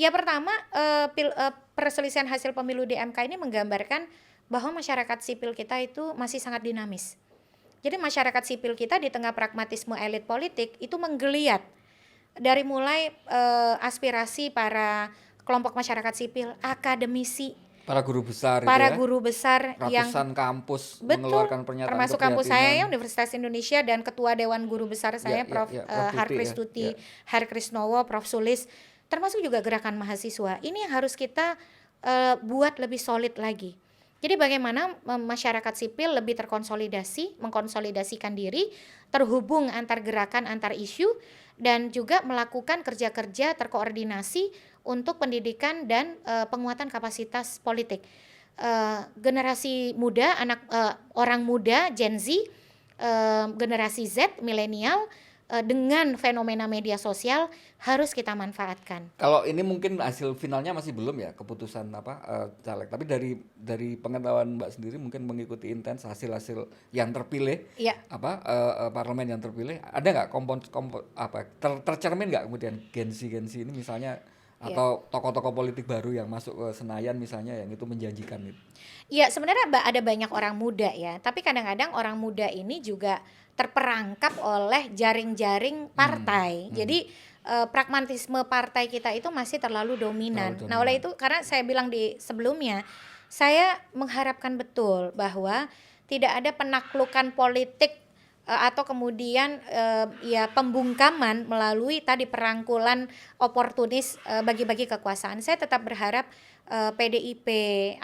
Ya pertama perselisihan hasil pemilu di MK ini menggambarkan bahwa masyarakat sipil kita itu masih sangat dinamis. Jadi masyarakat sipil kita di tengah pragmatisme elit politik itu menggeliat dari mulai aspirasi para kelompok masyarakat sipil, akademisi, para guru besar yang ratusan kampus mengeluarkan pernyataan termasuk kampus saya ya, Universitas Indonesia, dan ketua dewan guru besar saya Prof. Harkristuti Harkrisnowo, Prof. Sulis, termasuk juga gerakan mahasiswa. Ini yang harus kita buat lebih solid lagi. Jadi bagaimana masyarakat sipil lebih mengkonsolidasikan diri, terhubung antar gerakan, antar isu, dan juga melakukan kerja-kerja terkoordinasi untuk pendidikan dan penguatan kapasitas politik. Generasi muda, orang muda, Gen Z, generasi Z, milenial, dengan fenomena media sosial harus kita manfaatkan. Kalau ini mungkin hasil finalnya masih belum ya, keputusan caleg, tapi dari pengetahuan Mbak sendiri mungkin mengikuti intens hasil-hasil yang terpilih, parlemen yang terpilih, ada nggak tercermin nggak kemudian Gen Z ini misalnya, atau tokoh-tokoh politik baru yang masuk ke Senayan misalnya yang itu menjanjikan itu? Ya sebenarnya ada banyak orang muda ya, tapi kadang-kadang orang muda ini juga terperangkap oleh jaring-jaring partai. Jadi pragmatisme partai kita itu masih terlalu dominan. Nah oleh itu, karena saya bilang di sebelumnya, saya mengharapkan betul bahwa tidak ada penaklukan politik atau kemudian pembungkaman melalui tadi perangkulan oportunis bagi-bagi kekuasaan. Saya tetap berharap PDIP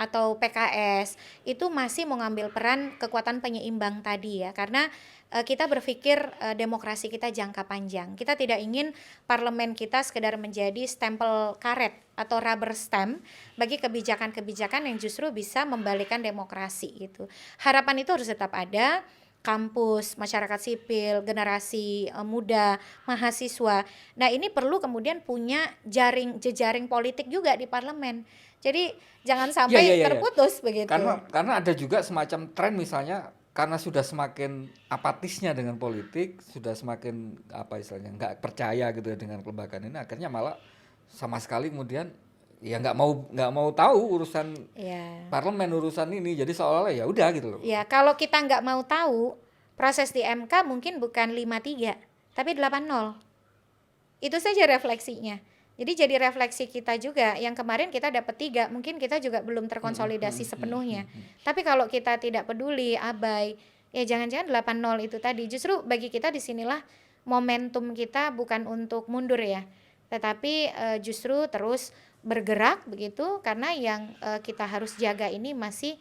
atau PKS itu masih mengambil peran kekuatan penyeimbang tadi ya, karena kita berpikir demokrasi kita jangka panjang. Kita tidak ingin parlemen kita sekedar menjadi stempel karet atau rubber stamp bagi kebijakan-kebijakan yang justru bisa membalikkan demokrasi gitu. Harapan itu harus tetap ada. Kampus, masyarakat sipil, generasi muda, mahasiswa. Nah ini perlu kemudian punya jejaring politik juga di parlemen. Jadi jangan sampai terputus begitu. Karena ada juga semacam tren misalnya, karena sudah semakin apatisnya dengan politik, sudah semakin nggak percaya gitu ya dengan kelembagaan ini, akhirnya malah sama sekali kemudian ya nggak mau tahu urusan parlemen, urusan ini, jadi seolah-olah ya udah gitu loh. Ya kalau kita nggak mau tahu, proses di MK mungkin bukan 5-3 tapi 8-0. Itu saja refleksinya. Jadi jadi refleksi kita juga, yang kemarin kita dapat 3, mungkin kita juga belum terkonsolidasi sepenuhnya. Tapi kalau kita tidak peduli, abai, ya jangan-jangan 8-0 itu tadi. Justru bagi kita disinilah momentum kita bukan untuk mundur ya, tetapi justru terus bergerak begitu, karena yang kita harus jaga ini masih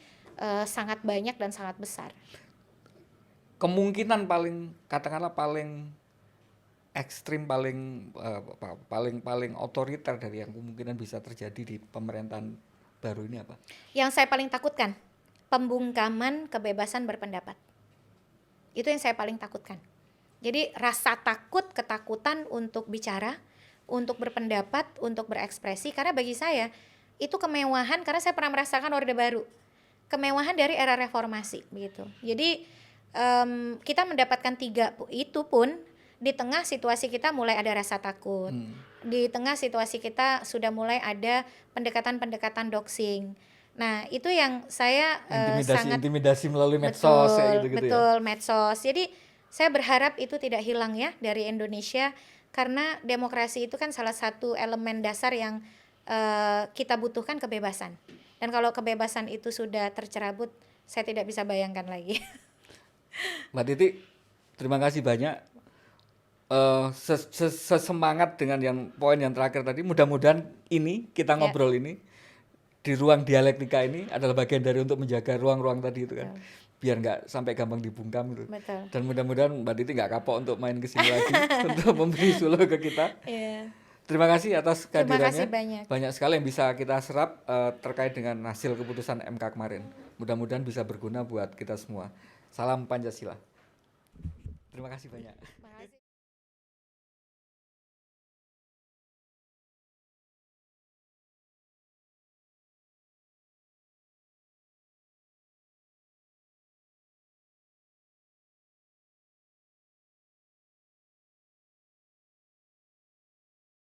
sangat banyak dan sangat besar. Kemungkinan paling ekstrim, paling otoriter dari yang kemungkinan bisa terjadi di pemerintahan baru ini apa? Yang saya paling takutkan, pembungkaman kebebasan berpendapat. Itu yang saya paling takutkan. Jadi rasa ketakutan untuk bicara, untuk berpendapat, untuk berekspresi, karena bagi saya itu kemewahan, karena saya pernah merasakan Orde Baru, kemewahan dari era reformasi begitu. Jadi kita mendapatkan 3 itu pun di tengah situasi kita mulai ada rasa takut, di tengah situasi kita sudah mulai ada pendekatan-pendekatan doxing, Nah, itu yang saya sangat Intimidasi melalui medsos kayak gitu-gitu ya. betul medsos. Jadi saya berharap itu tidak hilang ya dari Indonesia, karena demokrasi itu kan salah satu elemen dasar yang kita butuhkan, kebebasan. Dan kalau kebebasan itu sudah tercerabut, saya tidak bisa bayangkan lagi. Mbak Titi, terima kasih banyak. Sesemangat dengan yang poin yang terakhir tadi. Mudah-mudahan ini kita Ya, ngobrol ini di ruang dialektika ini adalah bagian dari untuk menjaga ruang-ruang tadi itu kan, betul, biar nggak sampai gampang dibungkam itu. betul. Dan mudah-mudahan Mbak Titi nggak kapok untuk main ke sini lagi untuk memberi suluh ke kita. Iya. Terima kasih atas Terima kasih kehadirannya. banyak. Banyak sekali yang bisa kita serap terkait dengan hasil keputusan MK kemarin. Mudah-mudahan bisa berguna buat kita semua. Salam Pancasila. Terima kasih banyak. Makasih.